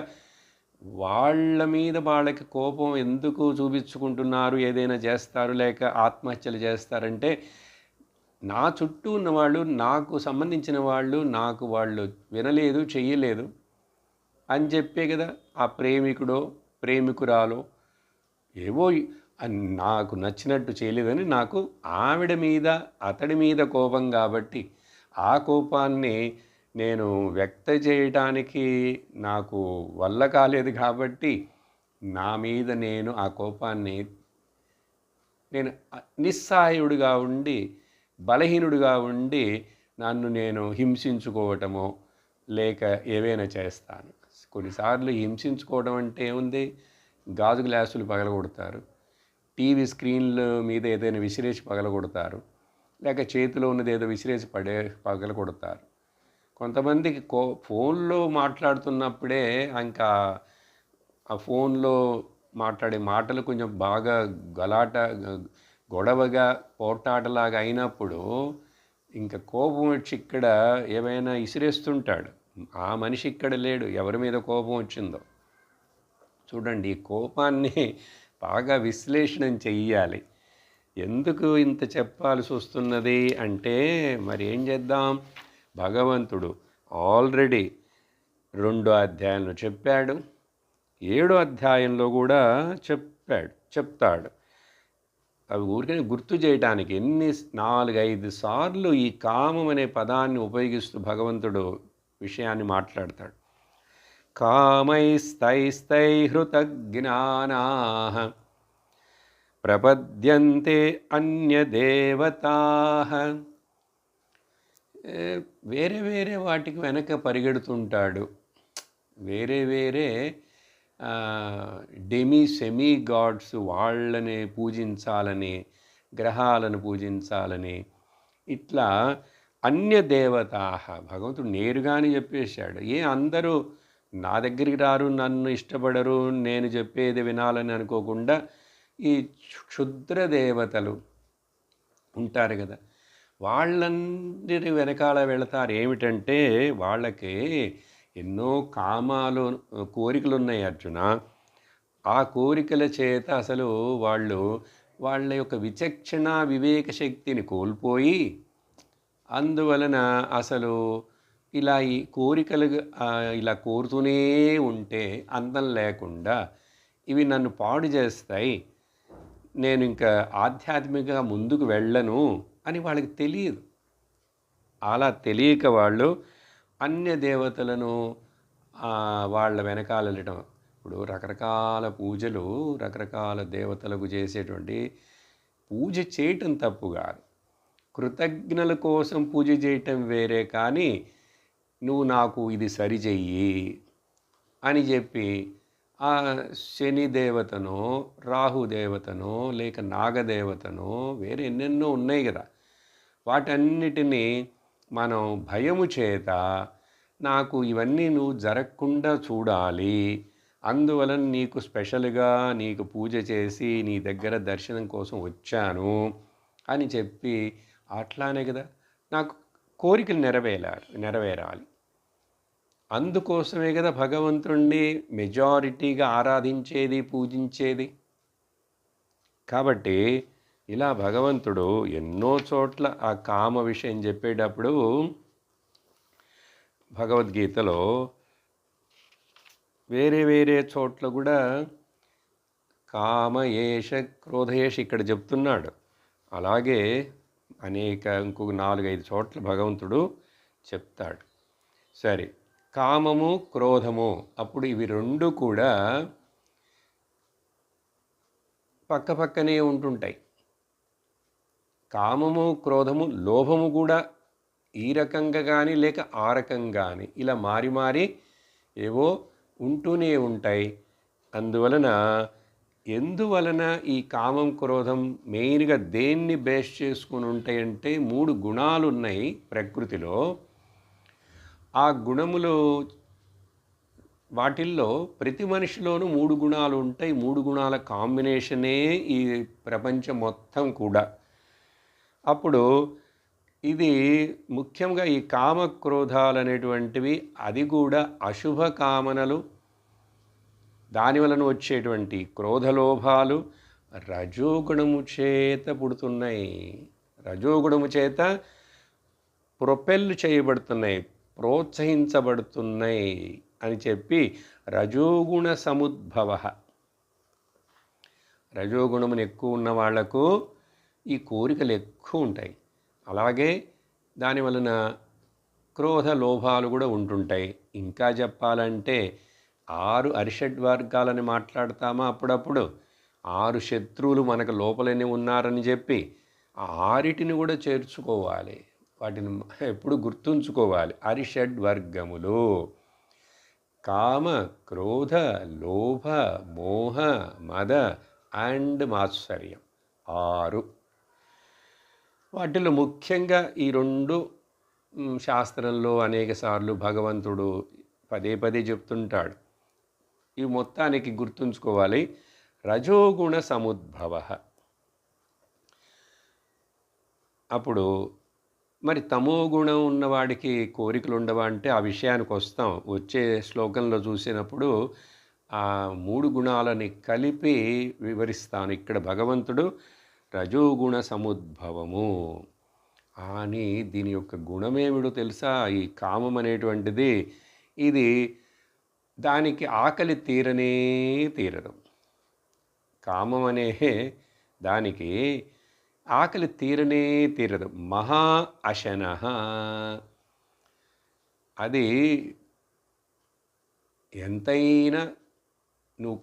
వాళ్ళ మీద వాళ్ళకి కోపం ఎందుకు చూపించుకుంటున్నారు, ఏదైనా చేస్తారు, లేక ఆత్మహత్యలు చేస్తారంటే నా చుట్టూ ఉన్నవాళ్ళు, నాకు సంబంధించిన వాళ్ళు, నాకు వాళ్ళు వినలేదు, చెయ్యలేదు అని చెప్పే కదా. ఆ ప్రేమికుడో ప్రేమికురాలో ఏవో నాకు నచ్చినట్టు చేయలేదని నాకు ఆవిడ మీద అతడి మీద కోపం కాబట్టి ఆ కోపాన్ని నేను వ్యక్త చేయడానికి నాకు వల్ల కాలేదు కాబట్టి నా మీద నేను ఆ కోపాన్ని నేను నిస్సహాయుడిగా ఉండి, బలహీనుడిగా ఉండి నన్ను నేను హింసించుకోవటమో లేక ఏవైనా చేస్తాను. కొన్నిసార్లు హింసించుకోవడం అంటే ఏముంది, గాజు గ్లాసులు పగలగొడతారు, టీవీ స్క్రీన్ల మీద ఏదైనా విసిరేసి పగలగొడతారు, లేక చేతిలో ఉన్నది ఏదో విసిరేసి పగలగొడతారు. కొంతమందికి ఫోన్లో మాట్లాడుతున్నప్పుడే ఇంకా ఆ ఫోన్లో మాట్లాడే మాటలు కొంచెం బాగా గొడవగా పోటాటలాగా అయినప్పుడు ఇంకా కోపం వచ్చి ఇక్కడ ఏమైనా విసిరేస్తుంటాడు. ఆ మనిషి ఇక్కడ లేడు, ఎవరి మీద కోపం వచ్చిందో చూడండి. ఈ కోపాన్ని బాగా విశ్లేషణ చెయ్యాలి. ఎందుకు ఇంత చెప్పాల్సి వస్తున్నది అంటే మరి ఏం చేద్దాం, భగవంతుడు ఆల్రెడీ 2వ అధ్యాయంలో చెప్పాడు, 7వ అధ్యాయంలో కూడా చెప్తాడు. అవి ఊరికనే గుర్తు చేయడానికి 4-5 సార్లు ఈ కామం అనే పదాన్ని ఉపయోగిస్తూ భగవంతుడు విషయాన్ని మాట్లాడతాడు. కామైస్తైస్తైహృతజ్ఞానాః ప్రపద్యంతే అన్యదేవతాః. వేరే వేరే వాటికి వెనక పరిగెడుతుంటాడు. వేరే సెమీ గాడ్స్ వాళ్ళని పూజించాలని, గ్రహాలను పూజించాలని, ఇట్లా అన్యదేవతాః. భగవంతుడు నేరుగానే చెప్పేశాడు. అందరూ నా దగ్గరికి రారు, నన్ను ఇష్టపడరు, నేను చెప్పేది వినాలని అనుకోకుండా ఈ క్షుద్ర దేవతలు ఉంటారు కదా, వాళ్ళందరి వెనకాల వెళతారు. ఏమిటంటే వాళ్ళకి ఎన్నో కామాలు, కోరికలు ఉన్నాయి అర్జున. ఆ కోరికల చేత అసలు వాళ్ళ యొక్క విచక్షణ వివేక శక్తిని కోల్పోయి, అందువలన అసలు ఇలా ఈ కోరికలు ఇలా కోరుతూనే ఉంటే అంతం లేకుండా ఇవి నన్ను పాడు చేస్తాయి, నేను ఇంకా ఆధ్యాత్మికంగా ముందుకు వెళ్ళను అని వాళ్ళకి తెలియదు. అలా తెలియక వాళ్ళు అన్య దేవతలను వాళ్ళ వెనకాల వెళ్ళటం. ఇప్పుడు రకరకాల పూజలు, రకరకాల దేవతలకు చేసేటువంటి పూజ చేయటం తప్పు కాదు. కృతజ్ఞల కోసం పూజ చేయటం వేరే. కానీ నువ్వు నాకు ఇది సరిచెయ్యి అని చెప్పి ఆ శని దేవతనో, రాహుదేవతనో, లేక నాగదేవతనో, వేరే ఎన్నెన్నో ఉన్నాయి కదా, వాటన్నిటినీ మనం భయము చేత నాకు ఇవన్నీ నువ్వు జరగకుండా చూడాలి, అందువలన నీకు స్పెషల్గా నీకు పూజ చేసి నీ దగ్గర దర్శనం కోసం వచ్చాను అని చెప్పి, అట్లానే కదా నాకు కోరికలు నెరవేరాలి. అందుకోసమే కదా భగవంతుణ్ణి మెజారిటీగా ఆరాధించేది, పూజించేది. కాబట్టి ఇలా భగవంతుడు ఎన్నో చోట్ల ఆ కామ విషయం చెప్పేటప్పుడు భగవద్గీతలో వేరే వేరే చోట్ల కూడా కామయేష క్రోధయేష ఇక్కడ చెప్తున్నాడు. అలాగే ఇంకొక 4-5 చోట్ల భగవంతుడు చెప్తాడు. సరే, కామము క్రోధము, అప్పుడు ఇవి రెండు కూడా పక్కపక్కనే ఉంటుంటాయి. కామము క్రోధము లోభము కూడా ఈ రకంగా కానీ లేక ఆ రకంగా కానీ ఇలా మారి మారి ఏవో ఉంటూనే ఉంటాయి. ఎందువలన ఈ కామం క్రోధం మెయిన్గా దేన్ని బేస్ చేసుకుని ఉంటాయంటే 3 గుణాలు ఉన్నాయి ప్రకృతిలో. ఆ గుణములు వాటిల్లో ప్రతి మనిషిలోనూ 3 గుణాలు ఉంటాయి. 3 గుణాల కాంబినేషనే ఈ ప్రపంచం మొత్తం కూడా. అప్పుడు ఇది ముఖ్యంగా ఈ కామ క్రోధాలు అనేటువంటివి, అది కూడా అశుభ కామనలు, దాని వలన వచ్చేటువంటి క్రోధలోభాలు రజోగుణము చేత పుడుతున్నాయి. రజోగుణము చేత ప్రొపెల్ చేయబడుతున్నాయి, ప్రోత్సహించబడుతున్నాయి అని చెప్పి రజోగుణ సముద్భవ. రజోగుణమును ఎక్కువ ఉన్న వాళ్లకు ఈ కోరికలు ఎక్కువ ఉంటాయి. అలాగే దాని వలన క్రోధ లోభాలు కూడా ఉంటుంటాయి. ఇంకా చెప్పాలంటే 6 అరిషడ్వర్గాలని మాట్లాడతామా అప్పుడప్పుడు. 6 శత్రువులు మనకు లోపలనే ఉన్నారని చెప్పి ఆ 6టిని కూడా చేర్చుకోవాలి. వాటిని ఎప్పుడు గుర్తుంచుకోవాలి. అరిషడ్వర్గములు కామ క్రోధ లోభ మోహ మద అండ్ మాత్సర్యం 6. వాటిలో ముఖ్యంగా ఈ 2 శాస్త్రంలో అనేక సార్లు భగవంతుడు పదే పదే చెప్తుంటాడు. ఈ మొత్తానికి గుర్తుంచుకోవాలి. రజోగుణ సముద్భవ. అప్పుడు మరి తమో గుణం ఉన్నవాడికి కోరికలు ఉండవా అంటే ఆ విషయానికి వస్తాం. వచ్చే శ్లోకంలో చూసినప్పుడు ఆ 3 గుణాలని కలిపి వివరిస్తాను. ఇక్కడ భగవంతుడు రజోగుణ సముద్భవము అని, దీని యొక్క గుణమేమిడో తెలుసా? ఈ కామం అనేటువంటిది ఇది దానికి ఆకలి తీరదు. కామం అనే దానికి ఆకలి తీరదు. మహా అశన. అది ఎంతైనా నువ్వు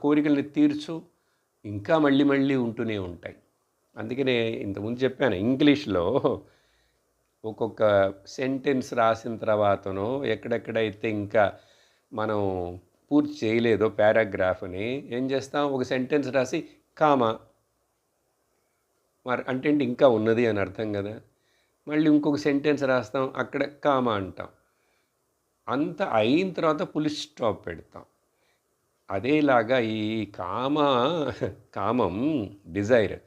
కోరికల్ని తీర్చు, ఇంకా మళ్ళీ ఉంటూనే ఉంటాయి. అందుకనే ఇంతకుముందు చెప్పాను, ఇంగ్లీష్లో ఒక్కొక్క సెంటెన్స్ రాసిన తర్వాతనో ఎక్కడెక్కడైతే ఇంకా మనం పూర్తి చేయలేదో పారాగ్రాఫ్ని ఏం చేస్తాం, ఒక సెంటెన్స్ రాసి కామా మరి అంటే ఇంకా ఉన్నది అని అర్థం కదా. మళ్ళీ ఇంకొక సెంటెన్స్ రాస్తాం, అక్కడ కామా అంటాం. అంత అయిన తర్వాత ఫుల్ స్టాప్ పెడతాం. అదేలాగా ఈ కామం డిజైర్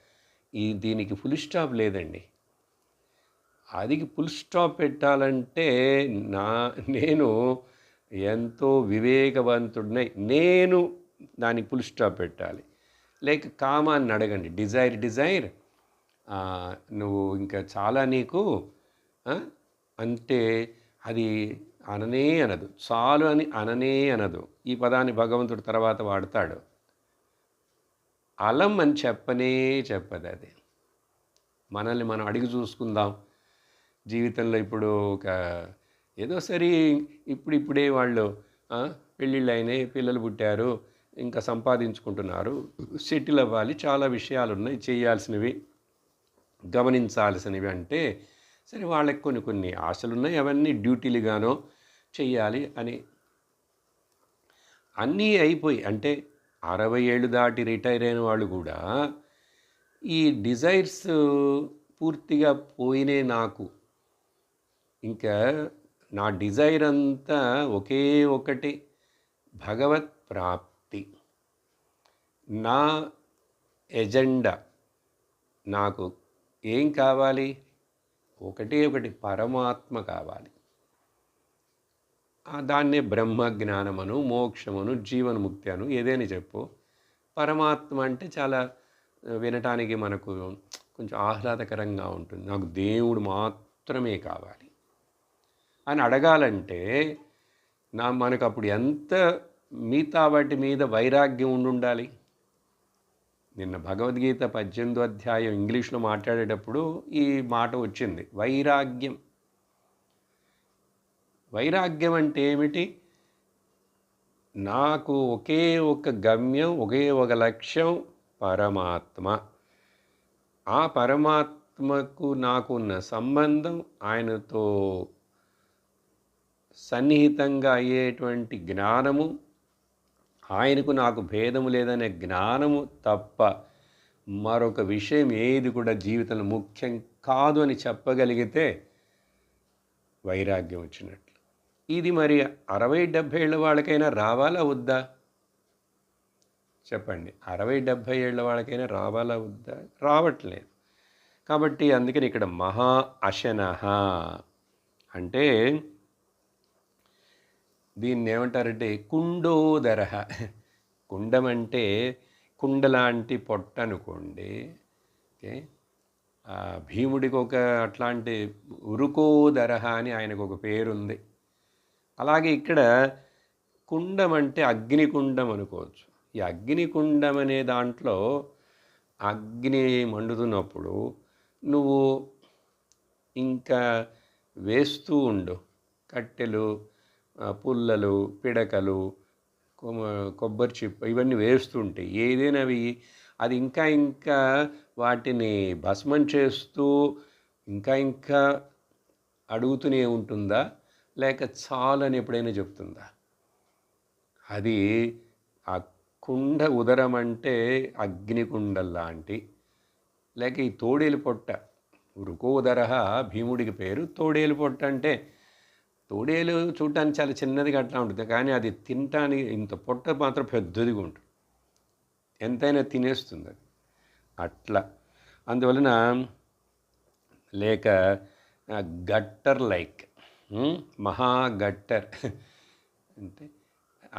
దీనికి ఫుల్ స్టాప్ లేదండి. అది ఫుల్ స్టాప్ పెట్టాలంటే నేను ఎంతో వివేకవంతుడినై నేను దానికి ఫుల్ స్టాప్ పెట్టాలి. లేక కామాన్ని అడగండి, డిజైర్ నువ్వు ఇంకా చాలా నీకు అంటే అది అనదు, చాలు అని అనదు. ఈ పదాన్ని భగవంతుడు తర్వాత వాడతాడు. అలం అని చెప్పదు. అది మనల్ని మనం అడిగి చూసుకుందాం. జీవితంలో ఇప్పుడు ఏదో సరే ఇప్పుడే వాళ్ళు పెళ్ళిళ్ళు అయినాయి, పిల్లలు పుట్టారు, ఇంకా సంపాదించుకుంటున్నారు, సెటిల్ అవ్వాలి, చాలా విషయాలు ఉన్నాయి చేయాల్సినవి, గమనించాల్సినవి. అంటే సరే వాళ్ళకి కొన్ని ఆశలు ఉన్నాయి, అవన్నీ డ్యూటీలుగానో చెయ్యాలి అని అన్నీ అయిపోయి అంటే 60 ఏళ్ళు దాటి రిటైర్ అయిన వాళ్ళు కూడా ఈ డిజైర్స్ పూర్తిగా పోయినే నాకు ఇంకా నా డిజైర్ అంతా ఒకే ఒకటి భగవత్ ప్రాప్తి. నా ఎజెండా నాకు ఏం కావాలి? ఒకటే ఒకటి పరమాత్మ కావాలి. దాన్నే బ్రహ్మజ్ఞానమను, మోక్షమను, జీవన్ముక్తి అను ఏదైనా చెప్పు. పరమాత్మ అంటే చాలా వినటానికి మనకు కొంచెం ఆహ్లాదకరంగా ఉంటుంది. నాకు దేవుడు మాత్రమే కావాలి అని అడగాలంటే మనకు అప్పుడు ఎంత మిగతా వాటి మీద వైరాగ్యం ఉండాలి. నిన్న భగవద్గీత 18వ అధ్యాయం ఇంగ్లీష్లో మాట్లాడేటప్పుడు ఈ మాట వచ్చింది, వైరాగ్యం. వైరాగ్యం అంటే ఏమిటి? నాకు ఒకే ఒక గమ్యం, ఒకే ఒక లక్ష్యం, పరమాత్మ. ఆ పరమాత్మకు నాకున్న సంబంధం, ఆయనతో సన్నిహితంగా అయ్యేటువంటి జ్ఞానము, ఆయనకు నాకు భేదము లేదనే జ్ఞానము తప్ప మరొక విషయం ఏది కూడా జీవితంలో ముఖ్యం కాదు అని చెప్పగలిగితే వైరాగ్యం వచ్చినట్లు. ఇది మరి 60-70 ఏళ్ళ వాళ్ళకైనా రావాలా వద్దా? చెప్పండి. 60-70 ఏళ్ళ వాళ్ళకైనా రావాలా వద్దా? రావట్లేదు. కాబట్టి అందుకని ఇక్కడ మహా అశనః అంటే దీన్ని ఏమంటారంటే కుండోదరః. కుండం అంటే కుండలాంటి పొట్ట అనుకోండి. ఓకే, భీముడికి ఒక అట్లాంటి ఉరుకోదరః అని ఆయనకు ఒక పేరుంది. అలాగే ఇక్కడ కుండం అంటే అగ్నికుండం అనుకోవచ్చు. ఈ అగ్నికుండం అనే దాంట్లో అగ్ని మండుతున్నప్పుడు నువ్వు ఇంకా వేస్తూ ఉండు. కట్టెలు, పుల్లలు, పిడకలు, కొబ్బరి చిప్ప ఇవన్నీ వేస్తుంటే ఏదైనా అది ఇంకా ఇంకా వాటిని భస్మం చేస్తూ ఇంకా అడుగుతూనే ఉంటుందా, లేక చాలని ఎప్పుడైనా చెప్తుందా? అది ఆ కుండ ఉదరం అంటే అగ్నికుండల్లాంటి, లేక ఈ తోడేలు పొట్ట, వృకోదరః భీముడికి పేరు. తోడేలు పొట్ట అంటే తోడేలు చూడటానికి చాలా చిన్నదిగా అట్లా ఉంటుంది, కానీ అది తినటానికి ఇంత పొట్ట మాత్రం పెద్దదిగా ఉంటుంది, ఎంతైనా తినేస్తుంది అది అట్లా. అందువలన లేక గట్టర్ లైక్ మహాగట్టర్ అంటే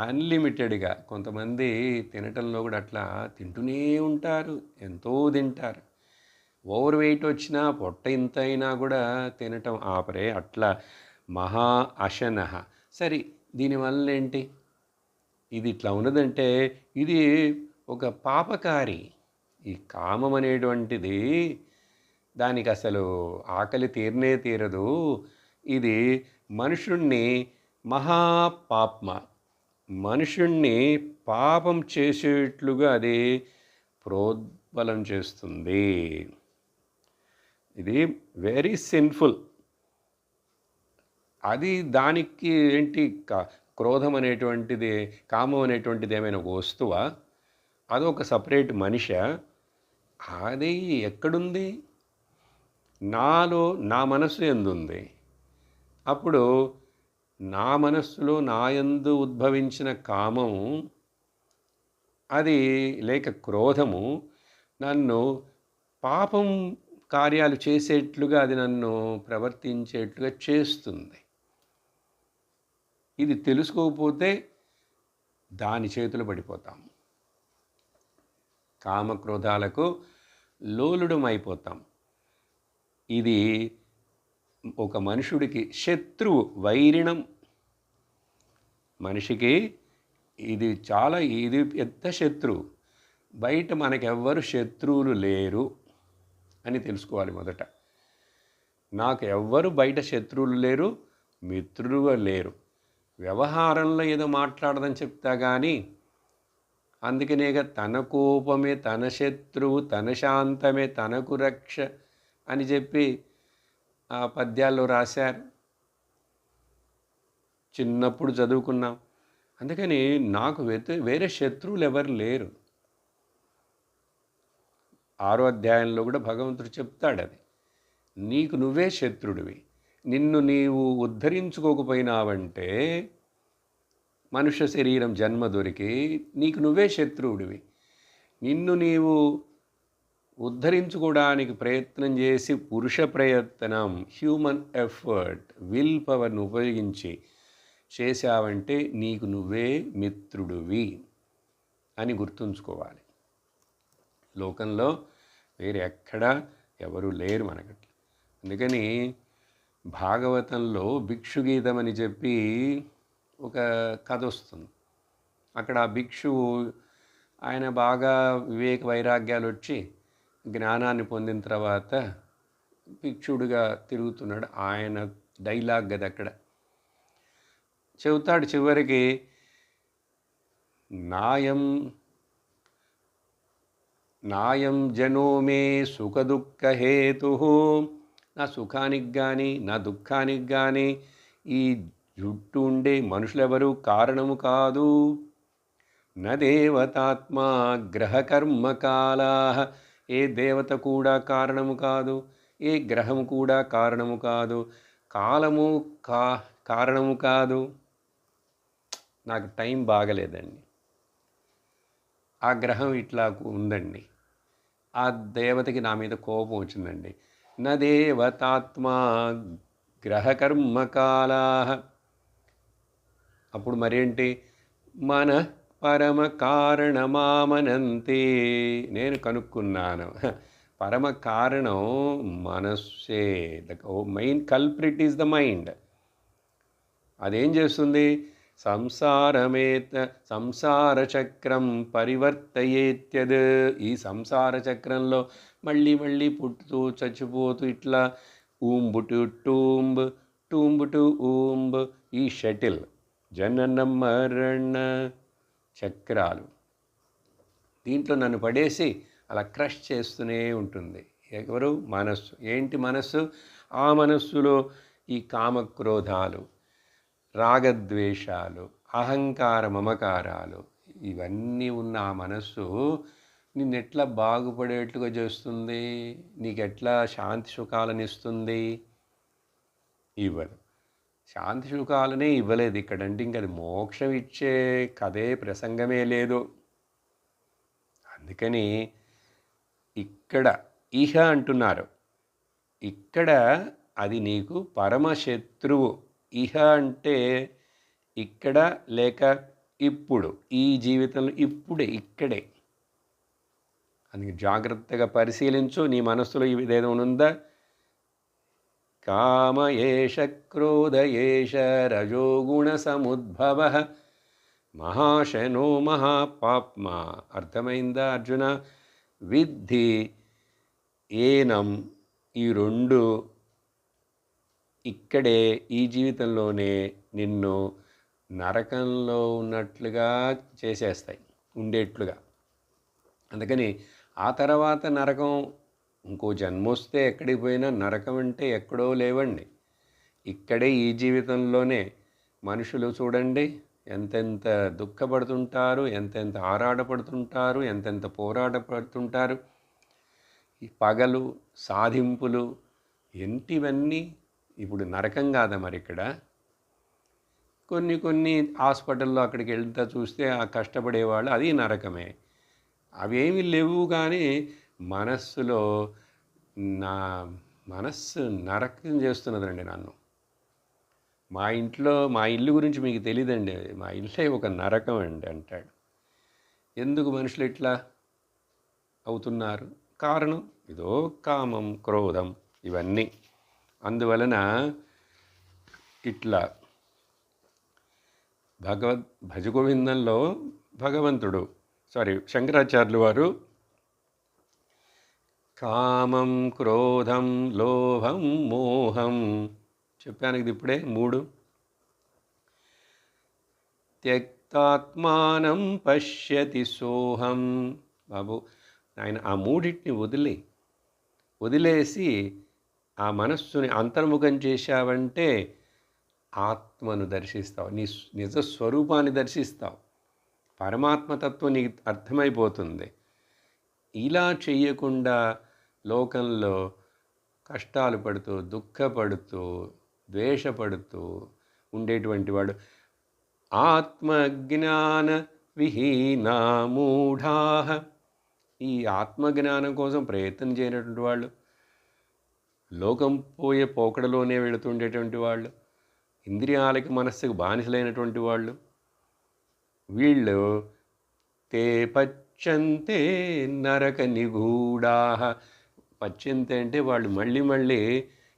అన్లిమిటెడ్గా కొంతమంది తినటంలో కూడా అట్లా తింటూనే ఉంటారు, ఎంతో తింటారు. ఓవర్ వెయిట్ వచ్చినా పొట్ట ఇంత అయినా కూడా తినటం ఆపరే. అట్లా మహా అశనః. సరే, దీనివల్ల ఏంటి? ఇది ఇట్లా ఉన్నదంటే ఇది ఒక పాపకారి. ఈ కామం అనేటువంటిది దానికి అసలు ఆకలి తీరనే తీరదు. ఇది మనుషుణ్ణి మహాపాప్మ, మనుషుణ్ణి పాపం చేసేట్లుగా అది ప్రోద్బలం చేస్తుంది. ఇది వెరీ సిన్ఫుల్. అది దానికి ఏంటి క్రోధం అనేటువంటిది, కామం అనేటువంటిది ఏమైనా ఒక వస్తువా? అదొక సపరేట్ మనిషా? అది ఎక్కడుంది? నాలో, నా మనస్సు ఎందుంది. అప్పుడు నా మనస్సులో నా యందు ఉద్భవించిన కామం అది లేక క్రోధము నన్ను పాపం కార్యాలు చేసేట్లుగా, అది నన్ను ప్రవర్తించేట్లుగా చేస్తుంది. ఇది తెలుసుకోకపోతే దాని చేతులు పడిపోతాం, కామక్రోధాలకు లోలుడం అయిపోతాం. ఇది ఒక మనుషుడికి శత్రువు, వైరిణం. మనిషికి ఇది పెద్ద శత్రువు. బయట మనకెవ్వరు శత్రువులు లేరు అని తెలుసుకోవాలి మొదట. నాకు ఎవ్వరు బయట శత్రువులు లేరు, మిత్రులు లేరు. వ్యవహారంలో ఏదో మాట్లాడదని చెప్తా కానీ, అందుకనేగా తన కోపమే తన శత్రువు, తన శాంతమే తనకు రక్ష అని చెప్పి ఆ పద్యాల్లో రాశారు. చిన్నప్పుడు చదువుకున్నాం. అందుకని నాకు వేరే శత్రువులు ఎవరు లేరు. 6వ అధ్యాయంలో కూడా భగవంతుడు చెప్తాడు అది. నీకు నువ్వే శత్రుడివి. నిన్ను నీవు ఉద్ధరించుకోకపోయినావంటే మనుష్య శరీరం జన్మ దొరికి నీకు నువ్వే శత్రువుడివి. నిన్ను నీవు ఉద్ధరించుకోవడానికి ప్రయత్నం చేసి పురుష ప్రయత్నం, హ్యూమన్ ఎఫర్ట్, విల్ పవర్ని ఉపయోగించి చేశావంటే నీకు నువ్వే మిత్రుడివి అని గుర్తుంచుకోవాలి. లోకంలో వేరే ఎక్కడా ఎవరు లేరు మనకట్లా. అందుకని భాగవతంలో భిక్షుగీతం అని చెప్పి ఒక కథ వస్తుంది. అక్కడ ఆ భిక్షువు ఆయన బాగా వివేక వైరాగ్యాలు వచ్చి జ్ఞానాన్ని పొందిన తర్వాత భిక్షుడిగా తిరుగుతున్నాడు. ఆయన డైలాగ్ అది అక్కడ చెబుతాడు చివరికి, నాయం జనో మే సుఖ దుఃఖ హేతు, నా సుఖానికి కానీ నా దుఃఖానికి కానీ ఈ జుట్టు ఉండే మనుషులెవరూ కారణము కాదు. న దేవతాత్మా గ్రహకర్మకాలా, ఏ దేవత కూడా కారణము కాదు, ఏ గ్రహము కూడా కారణము కాదు, కాలము కారణము కాదు. నాకు టైం బాగలేదండి, ఆ గ్రహం ఇట్లా ఉందండి, ఆ దేవతకి నా మీద కోపం వచ్చిందండి. న దేవతాత్మా గ్రహకర్మకాలా. అప్పుడు మరేంటి? మన పరమ కారణమామనంతే. నేను కనుక్కున్నాను, పరమ కారణం మనస్సే. The main culprit is the mind. అదేం చేస్తుంది? సంసార చక్రం పరివర్తయేత్యద్. ఈ సంసార చక్రంలో మళ్ళీ మళ్ళీ పుట్టుతూ చచ్చిపోతూ ఇట్లా ఊంబుటు టూంబ్, టూంబుటు ఊంబ్, ఈ షటిల్ జనన మరణ చక్రాలు దీంట్లో నన్ను పడేసి అలా క్రష్ చేస్తూనే ఉంటుంది. ఎవరు? మనస్సు. ఏంటి మనస్సు? ఆ మనస్సులో ఈ కామక్రోధాలు, రాగద్వేషాలు, అహంకార మమకారాలు ఇవన్నీ ఉన్న ఆ మనస్సు నిన్నెట్లా బాగుపడేట్లుగా చేస్తుంది? నీకెట్లా శాంతి సుఖాలను ఇస్తుంది? ఇవ్వదు. శాంతి సుఖాలనే ఇవ్వలేదు ఇక్కడ. అంటే ఇంక అది మోక్షం ఇచ్చే కథే, ప్రసంగమే లేదు. అందుకని ఇక్కడ ఇహ అంటున్నారు. ఇక్కడ అది నీకు పరమశత్రువు. ఇహ అంటే ఇక్కడ లేక ఇప్పుడు, ఈ జీవితంలో ఇప్పుడే, ఇక్కడే. అందుకే జాగ్రత్తగా పరిశీలించు. నీ మనస్సులో ఇదేదో ఉందా? కామ ఏష క్రోధ ఏష రజోగుణ సముద్భవ మహాశనో మహాపాప్మ. అర్థమైందా అర్జున? విద్ధి ఏనం, ఈ రెండు ఇక్కడే, ఈ జీవితంలోనే నిన్ను నరకంలో ఉన్నట్లుగా చేసేస్తాయి, ఉండేట్లుగా. అందుకని ఆ తర్వాత నరకం, ఇంకో జన్మొస్తే ఎక్కడికి పోయినా నరకం అంటే ఎక్కడో లేవండి, ఇక్కడే ఈ జీవితంలోనే. మనుషులు చూడండి ఎంతెంత దుఃఖపడుతుంటారు, ఎంతెంత ఆరాటపడుతుంటారు, ఎంతెంత పోరాటపడుతుంటారు. ఈ పగలు, సాధింపులు, ఏంటివన్నీ ఇప్పుడు నరకం కాదా మరి ఇక్కడ? కొన్ని హాస్పిటల్లో అక్కడికి వెళ్తా చూస్తే ఆ కష్టపడేవాళ్ళు అది నరకమే. అవేమీ లేవు. కానీ మనస్సులో నా మనస్సు నరకం చేస్తున్నదండి నన్ను. మా ఇల్లు గురించి మీకు తెలియదండి, మా ఇల్లే ఒక నరకం అండి అంటాడు. ఎందుకు మనుషులు ఇట్లా అవుతున్నారు? కారణం ఇదో కామం, క్రోధం, ఇవన్నీ. అందువలన ఇట్లా భజగోవిందంలో శంకరాచార్యులు వారు కామం, క్రోధం, లోభం, మోహం చెప్పాను ఇది ఇప్పుడే 3. త్యక్తాత్మానం పశ్యతి సోహం. బాబు ఆయన ఆ మూడింటిని వదిలేసి ఆ మనస్సుని అంతర్ముఖం చేశావంటే ఆత్మను దర్శిస్తావు, నీ నిజ స్వరూపాన్ని దర్శిస్తావు, పరమాత్మతత్వం నీకు అర్థమైపోతుంది. ఇలా చెయ్యకుండా లోకంలో కష్టాలు పడుతూ దుఃఖపడుతూ ద్వేషపడుతూ ఉండేటువంటి వాడు. ఆత్మజ్ఞాన విహీనా మూఢా, ఈ ఆత్మజ్ఞానం కోసం ప్రయత్నం చేయనటువంటి వాళ్ళు, లోకం పోయే పోకడలోనే వెళుతుండేటువంటి వాళ్ళు, ఇంద్రియాలకి మనస్సుకు బానిసలైనటువంటి వాళ్ళు, వీళ్ళు తే పచ్చంతే నరక నిగూఢా. పచ్చంతే అంటే వాళ్ళు మళ్ళీ మళ్ళీ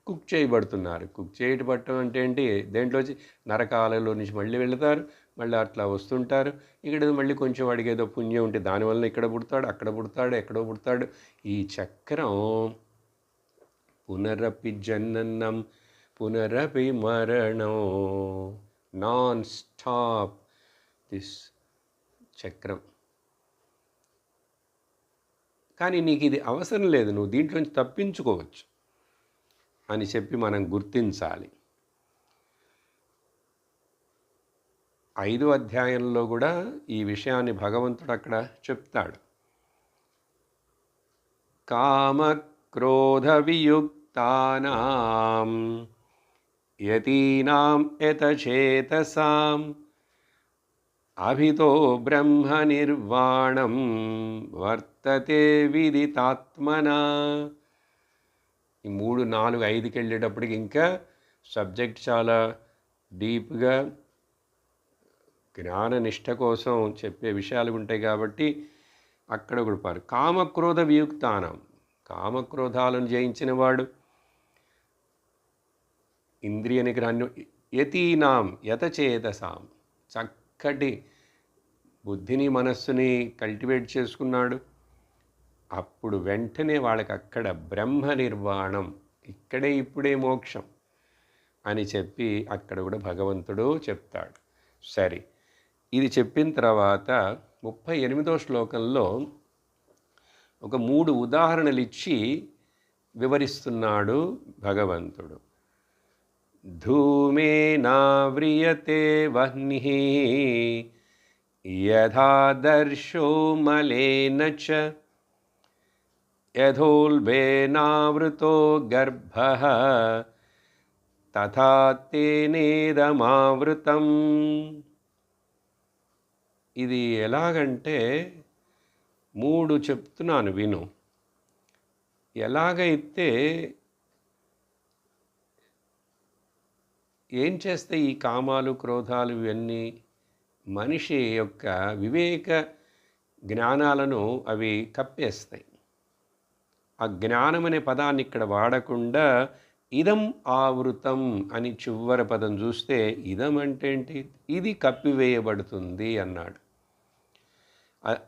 కుక్ చేయబడుతున్నారు. కుక్ చేయబడటం అంటే ఏంటి? దేంట్లోంచి నరకాలలో నుంచి మళ్ళీ వెళతారు, మళ్ళీ అట్లా వస్తుంటారు. ఇక్కడ మళ్ళీ కొంచెం వాడికి ఏదో పుణ్యం ఉంటే దానివల్ల ఇక్కడ పుడతాడు, అక్కడ పుడతాడు, ఎక్కడో పుడతాడు. ఈ చక్రం పునరపి జననం పునరపి మరణం, నాన్ స్టాప్ దిస్ చక్రం. కానీ నీకు ఇది అవసరం లేదు, నువ్వు దీంట్లోంచి తప్పించుకోవచ్చు అని చెప్పి మనం గుర్తించాలి. 5వ అధ్యాయంలో కూడా ఈ విషయాన్ని భగవంతుడు అక్కడ చెప్తాడు. కామక్రోధ వియుక్తానాం యతీనాం యతచేతసాం అభితో బ్రహ్మ నిర్వాణం వర్తతే విదితాత్మనా. ఈ 3, 4, 5కి వెళ్ళేటప్పటికి ఇంకా సబ్జెక్ట్ చాలా డీప్గా జ్ఞాన నిష్ట కోసం చెప్పే విషయాలు ఉంటాయి కాబట్టి అక్కడ కూడా పారు. కామక్రోధ వియుక్తానం, కామక్రోధాలను జయించిన వాడు, ఇంద్రియ నిగ్రహాన్ని, యతీనాం యతచేతసాం, చక్కటి బుద్ధిని మనస్సుని కల్టివేట్ చేసుకున్నాడు. అప్పుడు వెంటనే వాళ్ళకి అక్కడ బ్రహ్మ నిర్వాణం, ఇక్కడే ఇప్పుడే మోక్షం అని చెప్పి అక్కడ కూడా భగవంతుడు చెప్తాడు. సరే, ఇది చెప్పిన తర్వాత 38వ శ్లోకంలో ఒక 3 ఉదాహరణలు ఇచ్చి వివరిస్తున్నాడు భగవంతుడు. ధూమేనావ్రియతే వహ్నిః యథాదర్శో మలేన చ యథోల్బేనావృతో గర్భః తథా తేనేదమావృతం. ఇది ఎలాగంటే 3 చెప్తున్నాను విను. ఎలాగైతే ఏం చేస్తే ఈ కామాలు క్రోధాలు ఇవన్నీ మనిషి యొక్క వివేక జ్ఞానాలను అవి కప్పేస్తాయి. ఆ జ్ఞానం అనే పదాన్ని ఇక్కడ వాడకుండా ఇదం ఆవృతం అని చివరి పదం చూస్తే ఇదం అంటే ఏంటి? ఇది కప్పివేయబడుతుంది అన్నాడు.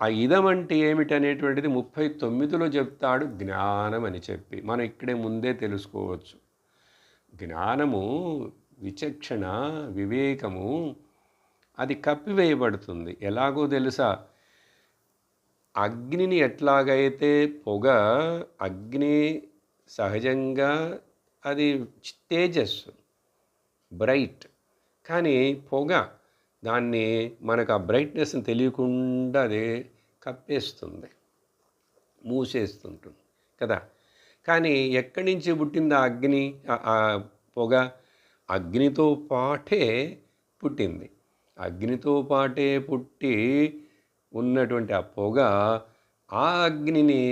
ఆ ఇదం అంటే ఏమిటనేటువంటిది 39లో చెప్తాడు జ్ఞానం అని చెప్పి. మనం ఇక్కడే ముందే తెలుసుకోవచ్చు. జ్ఞానము, విచక్షణ, వివేకము అది కప్పివేయబడుతుంది. ఎలాగో తెలుసా? అగ్నిని ఎట్లాగైతే పొగ, అగ్ని సహజంగా అది తేజస్సు, బ్రైట్, కానీ పొగ దాన్ని మనకు ఆ బ్రైట్నెస్ని తెలియకుండా అది కప్పేస్తుంది, మూసేస్తుంటుంది కదా. కానీ ఎక్కడి నుంచి పుట్టింది ఆ అగ్ని? ఆ పొగ అగ్నితో పాటే పుట్టింది. అగ్నితో పాటే పుట్టి ఉన్నటువంటి ఆ పొగ ఆ అగ్నిని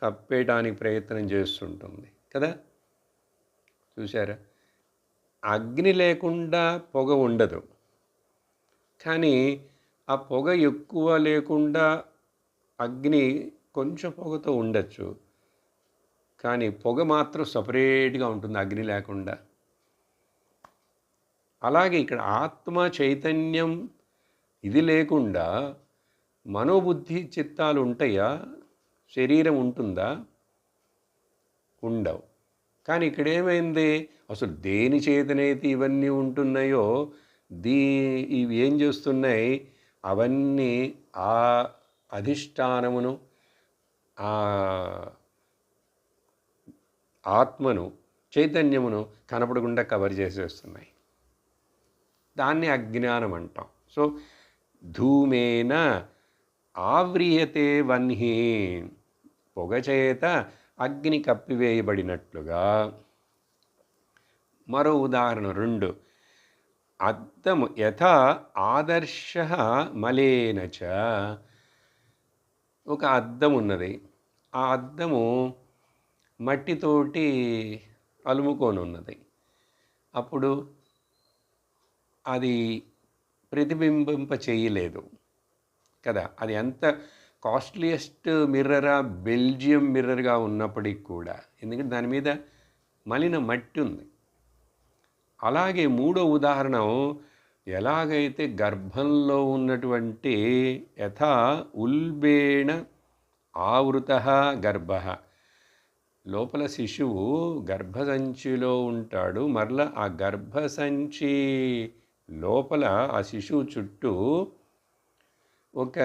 కప్పేయడానికి ప్రయత్నం చేస్తుంటుంది కదా. చూసారా? అగ్ని లేకుండా పొగ ఉండదు, కానీ ఆ పొగ ఎక్కువ లేకుండా అగ్ని కొంచెం పొగతో ఉండొచ్చు, కానీ పొగ మాత్రం సపరేట్గా ఉంటుంది అగ్ని లేకుండా. అలాగే ఇక్కడ ఆత్మ చైతన్యం ఇది లేకుండా మనోబుద్ధి చిత్తాలు ఉంటాయా? శరీరం ఉంటుందా? ఉండవు. కానీ ఇక్కడ ఏమైంది? అసలు దేని చేతనైతే ఇవన్నీ ఉంటున్నాయో ఇవి ఏం చేస్తున్నాయి? అవన్నీ ఆ అధిష్టానమును, ఆ ఆత్మను, చైతన్యమును కనపడకుండా కవర్ చేసేస్తున్నాయి. దాన్ని అజ్ఞానం అంటాం. సో ధూమేన ఆవ్రియతే వన్హి, పొగ చేత అగ్ని కప్పివేయబడినట్లుగా. మరో ఉదాహరణ 2, అద్దము యథా ఆదర్శ మలేన చ. ఒక అద్దం ఉన్నది, ఆ అద్దము మట్టితోటి అలుముకొని ఉన్నది. అప్పుడు అది ప్రతిబింబింప చేయలేదు కదా. అది ఎంత కాస్ట్లీయెస్ట్ మిర్రరా, బెల్జియం మిర్రర్గా ఉన్నప్పటికి కూడా, ఎందుకంటే దాని మీద మలిన మట్టి ఉంది. అలాగే మూడో ఉదాహరణ, ఎలాగైతే గర్భంలో ఉన్నటువంటి యథా ఉల్బేణ ఆవృత గర్భ, లోపల శిశువు గర్భసంచిలో ఉంటాడు, మరలా ఆ గర్భసంచి లోపల ఆ శిశువు చుట్టూ ఒక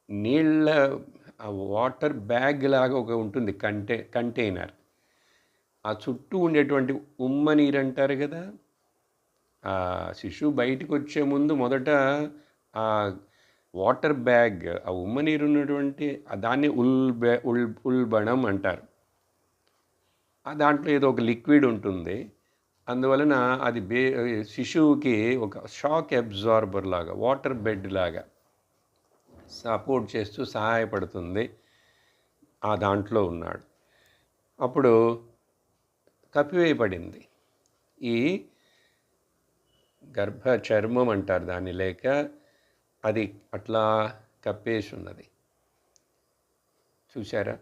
నీళ్ళ వాటర్ బ్యాగ్ లాగా ఒక ఉంటుంది, కంటైనర్. ఆ చుట్టూ ఉండేటువంటి ఉమ్మ నీరు అంటారు కదా, ఆ శిశువు బయటికి వచ్చే ముందు మొదట ఆ వాటర్ బ్యాగ్, ఆ ఉమ్మ నీరు ఉన్నటువంటి దాన్ని ఉల్బణం అంటారు. దాంట్లో ఏదో ఒక లిక్విడ్ ఉంటుంది, అందువలన అది శిశువుకి ఒక షాక్ అబ్జార్బర్ లాగా, వాటర్ బెడ్ లాగా సపోర్ట్ చేస్తూ సహాయపడుతుంది. ఆ దాంట్లో ఉన్నాడు. అప్పుడు కప్పివేయబడింది ఈ గర్భ చర్మం అంటారు దాన్ని, లేక అది అట్లా కప్పేసి ఉన్నది. చూసారా?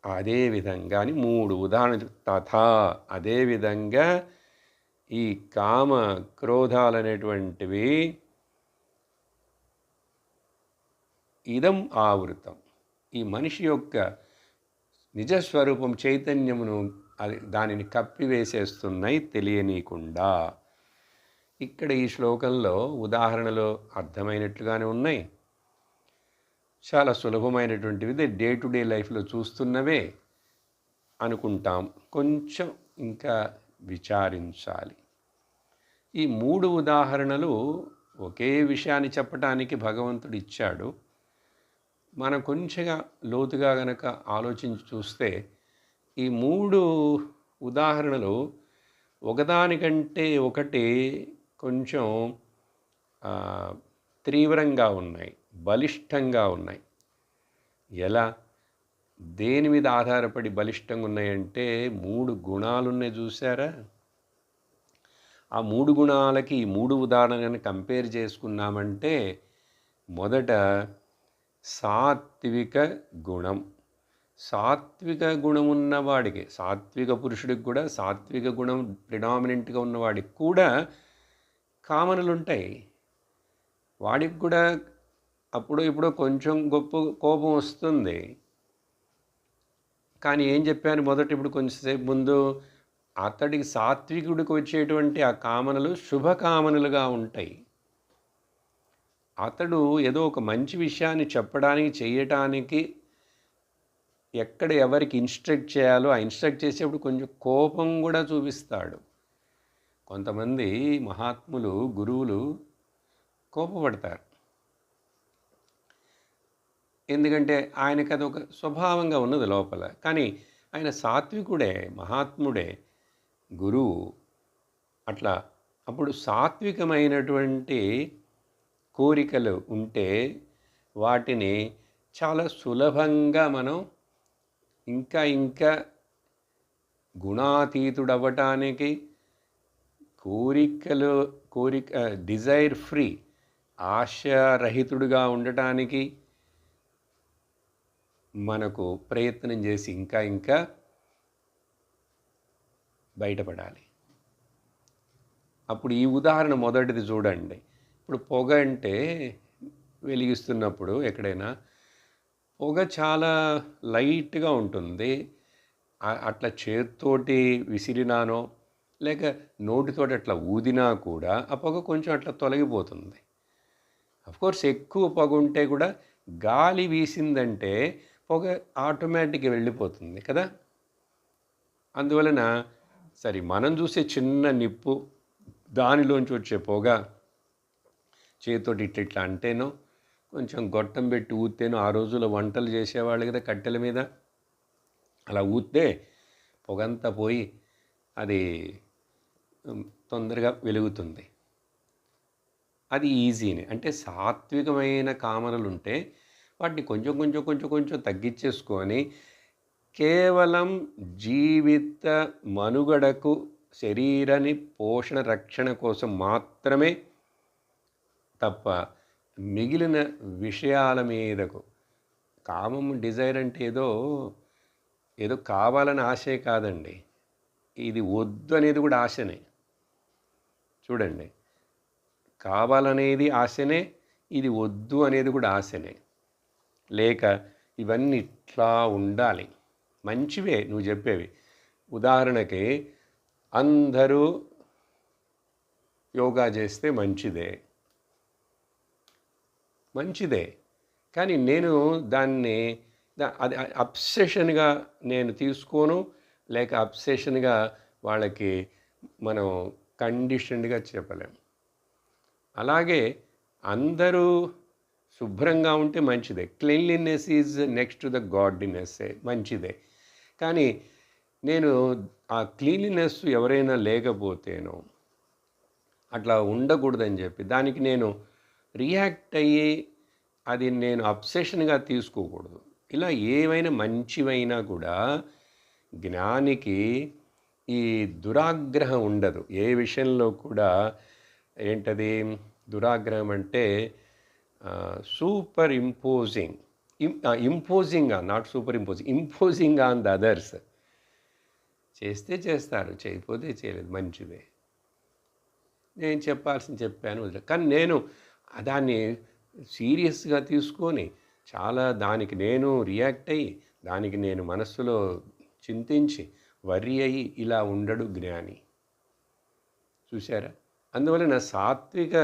అదే విధంగా అని 3 ఉదాహరణలు. తథా, అదేవిధంగా ఈ కామ క్రోధాలనేటువంటివి ఇదం ఆవృతం, ఈ మనిషి యొక్క నిజస్వరూపం చైతన్యమును దానిని కప్పివేసేస్తున్నాయి తెలియనీయకుండా. ఇక్కడ ఈ శ్లోకంలో ఉదాహరణలు అర్థమైనట్లుగానే ఉన్నాయి, చాలా సులభమైనటువంటివి, డే టు డే లైఫ్లో చూస్తున్నవే అనుకుంటాం. కొంచెం ఇంకా విచారించాలి. ఈ 3 ఉదాహరణలు ఒకే విషయాన్ని చెప్పటానికి భగవంతుడు ఇచ్చాడు. మనం కొంచెంగా లోతుగా గనక ఆలోచించి చూస్తే ఈ 3 ఉదాహరణలు ఒకదానికంటే ఒకటి కొంచెం తీవ్రంగా ఉన్నాయి, బలిష్టంగా ఉన్నాయి. ఎలా, దేని మీద ఆధారపడి బలిష్టంగా ఉన్నాయంటే 3 గుణాలున్నాయి చూసారా. ఆ 3 గుణాలకి ఈ 3 ఉదాహరణలను కంపేర్ చేసుకున్నామంటే, మొదట సాత్విక గుణం. సాత్విక గుణం ఉన్నవాడికి, సాత్విక పురుషుడికి కూడా, సాత్విక గుణం ప్రిడామినెంట్గా ఉన్నవాడికి కూడా కామనలు ఉంటాయి. వాడికి కూడా అప్పుడు ఇప్పుడు కొంచెం గొప్ప కోపం వస్తుంది. కానీ ఏం చెప్పాను మొదట, ఇప్పుడు కొంచెంసేపు ముందు, అతడికి సాత్వికుడికి వచ్చేటువంటి ఆ కామనలు శుభకామనలుగా ఉంటాయి. అతడు ఏదో ఒక మంచి విషయాన్ని చెప్పడానికి, చేయటానికి ఎక్కడ ఎవరికి ఇన్స్ట్రక్ట్ చేయాలో ఆ ఇన్స్ట్రక్ట్ చేసేప్పుడు కొంచెం కోపం కూడా చూపిస్తాడు. కొంతమంది మహాత్ములు, గురువులు కోపపడతారు, ఎందుకంటే ఆయనకి అదొక స్వభావంగా ఉన్నది లోపల. కానీ ఆయన సాత్వికుడే, మహాత్ముడే, గురువు. అట్లా అప్పుడు సాత్వికమైనటువంటి కోరికలు ఉంటే వాటిని చాలా సులభంగా మనం ఇంకా ఇంకా గుణాతీతుడవ్వటానికి, డిజైర్ ఫ్రీ, ఆశారహితుడుగా ఉండటానికి మనకు ప్రయత్నం చేసి ఇంకా ఇంకా బయటపడాలి. అప్పుడు ఈ ఉదాహరణ మొదటిది చూడండి. ఇప్పుడు పొగ అంటే వెలిగిస్తున్నప్పుడు ఎక్కడైనా పొగ చాలా లైట్గా ఉంటుంది. అట్లా చేత్తోటి విసిరినానో లేక నోటితోటి అట్లా ఊదినా కూడా ఆ పొగ కొంచెం అట్లా తొలగిపోతుంది. అఫ్కోర్స్ ఎక్కువ పొగ ఉంటే కూడా గాలి వీసిందంటే పొగ ఆటోమేటిక్గా వెళ్ళిపోతుంది కదా. అందువలన సరే, మనం చూసే చిన్న నిప్పు, దానిలోంచి వచ్చే పొగ చేతితోటి ఇట్లా అంటేనో, కొంచెం గొట్టం పెట్టి ఊతేనో, ఆ రోజుల్లో వంటలు చేసేవాళ్ళు కదా కట్టెల మీద, అలా ఊస్తే పొగంతా పోయి అది తొందరగా వెలుగుతుంది. అది ఈజీనే. అంటే సాత్వికమైన కామనలు ఉంటే వాటిని కొంచెం కొంచెం కొంచెం కొంచెం తగ్గించేసుకొని కేవలం జీవిత మనుగడకు శరీరాన్ని పోషణ రక్షణ కోసం మాత్రమే తప్ప మిగిలిన విషయాల మీదకు కామం డిజైర్ అంటే ఏదో ఏదో కావాలని ఆశే కాదండి. ఇది వద్దు అనేది కూడా ఆశనే. చూడండి, కావాలనేది ఆశనే, ఇది వద్దు అనేది కూడా ఆశనే. లేక ఇవన్నీ ఇట్లా ఉండాలి, మంచివే నువ్వు చెప్పేవి. ఉదాహరణకి అందరూ యోగా చేస్తే మంచిదే, కానీ నేను దాన్ని అది అబ్సెషన్గా నేను తీసుకోను, లేక అబ్సెషన్గా వాళ్ళకి మనం కండిషన్డ్గా చెప్పలేం. అలాగే అందరూ శుభ్రంగా ఉంటే మంచిదే. Cleanliness is next to the godliness, మంచిదే. కానీ నేను ఆ క్లీన్లీనెస్ ఎవరైనా లేకపోతేనో అట్లా ఉండకూడదని చెప్పి దానికి నేను రియాక్ట్ అయ్యి అది నేను అబ్సెషన్గా తీసుకోకూడదు. ఇలా ఏవైనా మంచివైనా కూడా జ్ఞానికి ఈ దురాగ్రహం ఉండదు. ఏ విషయంలో కూడా ఏంటది దురాగ్రహం అంటే super imposing, not super imposing on the others. చేస్తే చేస్తారు, చేయకపోతే చేయలేదు, మంచిదే. నేను చెప్పాల్సింది చెప్పాను, వదిలే. కానీ నేను దాన్ని సీరియస్గా తీసుకొని చాలా దానికి నేను రియాక్ట్ అయ్యి దానికి నేను మనస్సులో చింతించి వర్రీ అయ్యి ఇలా ఉండడు జ్ఞాని. చూసారా? అందువలన సాత్విక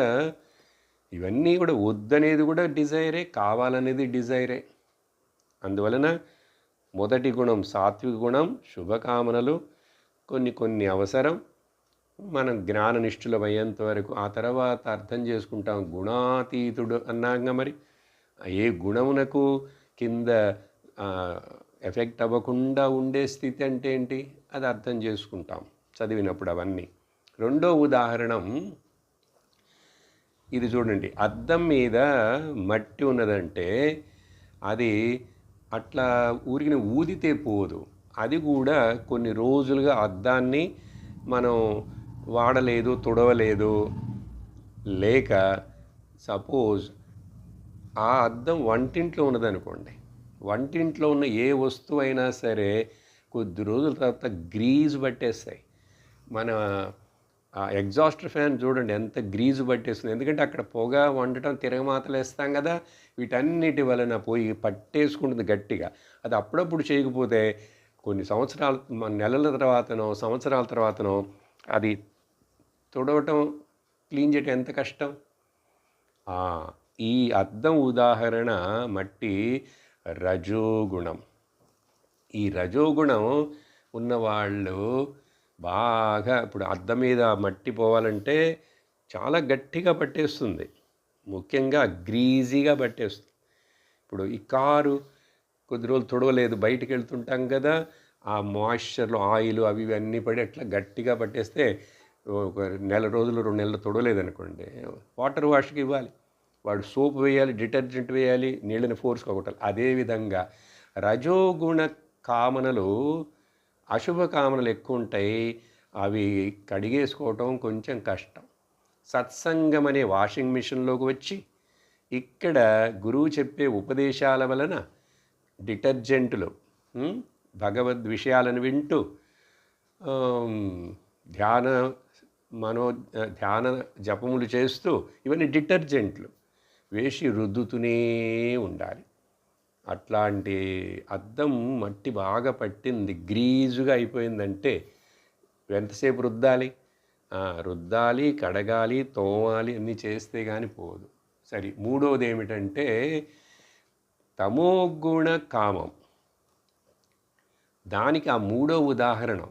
ఇవన్నీ కూడా వద్దనేది కూడా డిజైరే, కావాలనేది డిజైరే. అందువలన మొదటి గుణం సాత్విక గుణం, శుభకామనలు కొన్ని అవసరం. మనం జ్ఞాననిష్ఠులం అయ్యేంత వరకు ఆ తర్వాత అర్థం చేసుకుంటాం. గుణాతీతుడు అన్నాక మరి ఏ గుణమునకు కింద ఎఫెక్ట్ అవ్వకుండా ఉండే స్థితి అంటే ఏంటి, అది అర్థం చేసుకుంటాం చదివినప్పుడు అవన్నీ. రెండో ఉదాహరణం ఇది చూడండి. అద్దం మీద మట్టి ఉన్నదంటే అది అట్లా ఊరికిన ఊదితే పోదు. అది కూడా కొన్ని రోజులుగా అద్దాన్ని మనం వాడలేదు, తుడవలేదు, లేక సపోజ్ ఆ అద్దం వంటింట్లో ఉన్నదనుకోండి. వంటింట్లో ఉన్న ఏ వస్తువు అయినా సరే కొద్ది రోజుల తర్వాత గ్రీజు పట్టేస్తాయి. మన ఎగ్జాస్టర్ ఫ్యాన్ చూడండి ఎంత గ్రీజు పట్టేస్తుంది. ఎందుకంటే అక్కడ పొగ వండటం తిరగమాతలు వేస్తాం కదా, వీటన్నిటి వలన పోయి పట్టేసుకుంటుంది గట్టిగా. అది అప్పుడప్పుడు చేయకపోతే కొన్ని సంవత్సరాల నెలల తర్వాతనో సంవత్సరాల తర్వాతనో అది తుడవటం క్లీన్ చేయటం ఎంత కష్టం. ఈ అద్దం ఉదాహరణ మట్టి రజోగుణం. ఈ రజోగుణం ఉన్నవాళ్ళు బాగా ఇప్పుడు అద్దం మీద మట్టి పోవాలంటే చాలా గట్టిగా పట్టేస్తుంది, ముఖ్యంగా గ్రీజీగా పట్టేస్తుంది. ఇప్పుడు ఈ కారు కొద్ది రోజులు తుడవలేదు, బయటికి వెళ్తుంటాం కదా, ఆ మాయిశ్చర్లు ఆయిల్ అవి అన్నీ పడి అట్లా గట్టిగా పట్టేస్తే ఒక నెల రోజులు 2 నెలలు తుడవలేదనుకోండి, వాటర్ వాష్కి ఇవ్వాలి, వాడు సోప్ వేయాలి, డిటర్జెంట్ వేయాలి, నీళ్ళని ఫోర్స్గా కొట్టాలి. అదేవిధంగా రజోగుణ కామనలు, అశుభ కామనలు ఎక్కువ ఉంటాయి. అవి కడిగేసుకోవటం కొంచెం కష్టం. సత్సంగం అనే వాషింగ్ మిషన్లోకి వచ్చి ఇక్కడ గురువు చెప్పే ఉపదేశాల వలన డిటర్జెంట్లు, భగవద్ విషయాలను వింటూ ధ్యాన జపములు చేస్తూ ఇవన్నీ డిటర్జెంట్లు వేసి రుద్దుతూనే ఉండాలి. అట్లాంటి అద్దం మట్టి బాగా పట్టింది, గ్రీజుగా అయిపోయిందంటే ఎంతసేపు రుద్దాలి, కడగాలి, తోమాలి, అన్నీ చేస్తే కానీ పోదు. సరే, మూడవది ఏమిటంటే తమోగుణ కామం. దానికి ఆ మూడో ఉదాహరణ.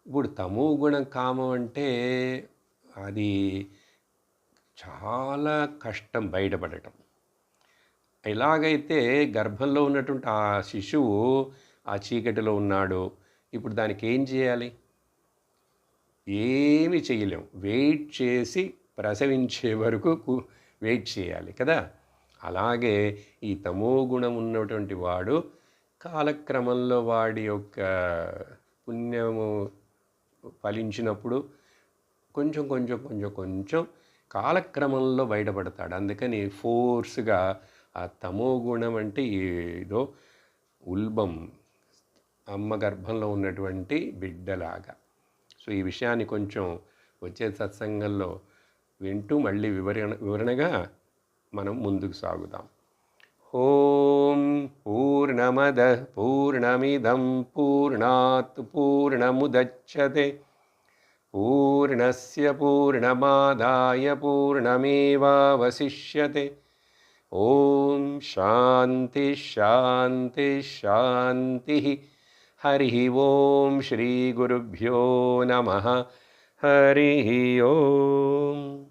ఇప్పుడు తమోగుణ కామం అంటే అది చాలా కష్టం బయటపడటం. ఎలాగైతే గర్భంలో ఉన్నటువంటి ఆ శిశువు ఆ చీకటిలో ఉన్నాడు. ఇప్పుడు దానికి ఏం చేయాలి? ఏమి చేయలేం. వెయిట్ చేసి ప్రసవించే వరకు వెయిట్ చేయాలి కదా. అలాగే ఈ తమో గుణం ఉన్నటువంటి వాడు కాలక్రమంలో వాడి యొక్క పుణ్యము ఫలించినప్పుడు కొంచెం కొంచెం కొంచెం కొంచెం కాలక్రమంలో బయటపడతాడు. అందుకని ఫోర్స్గా ఆ తమో గుణం అంటే ఏదో ఉల్బం, అమ్మ గర్భంలో ఉన్నటువంటి బిడ్డలాగా. సో ఈ విషయాన్ని కొంచెం వచ్చే సత్సంగంలో వింటూ మళ్ళీ వివరణగా మనం ముందుకు సాగుదాం. ఓం పూర్ణమద పూర్ణమిదం పూర్ణాత్ పూర్ణముదచ్యతే పూర్ణస్య పూర్ణమాదాయ పూర్ణమేవావశిష్యతే. ఓం శాంతి శాంతి శాంతి. హరి ఓం శ్రీ గురుభ్యో నమః. హరి ఓం.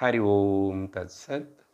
హరి ఓం తత్సత్.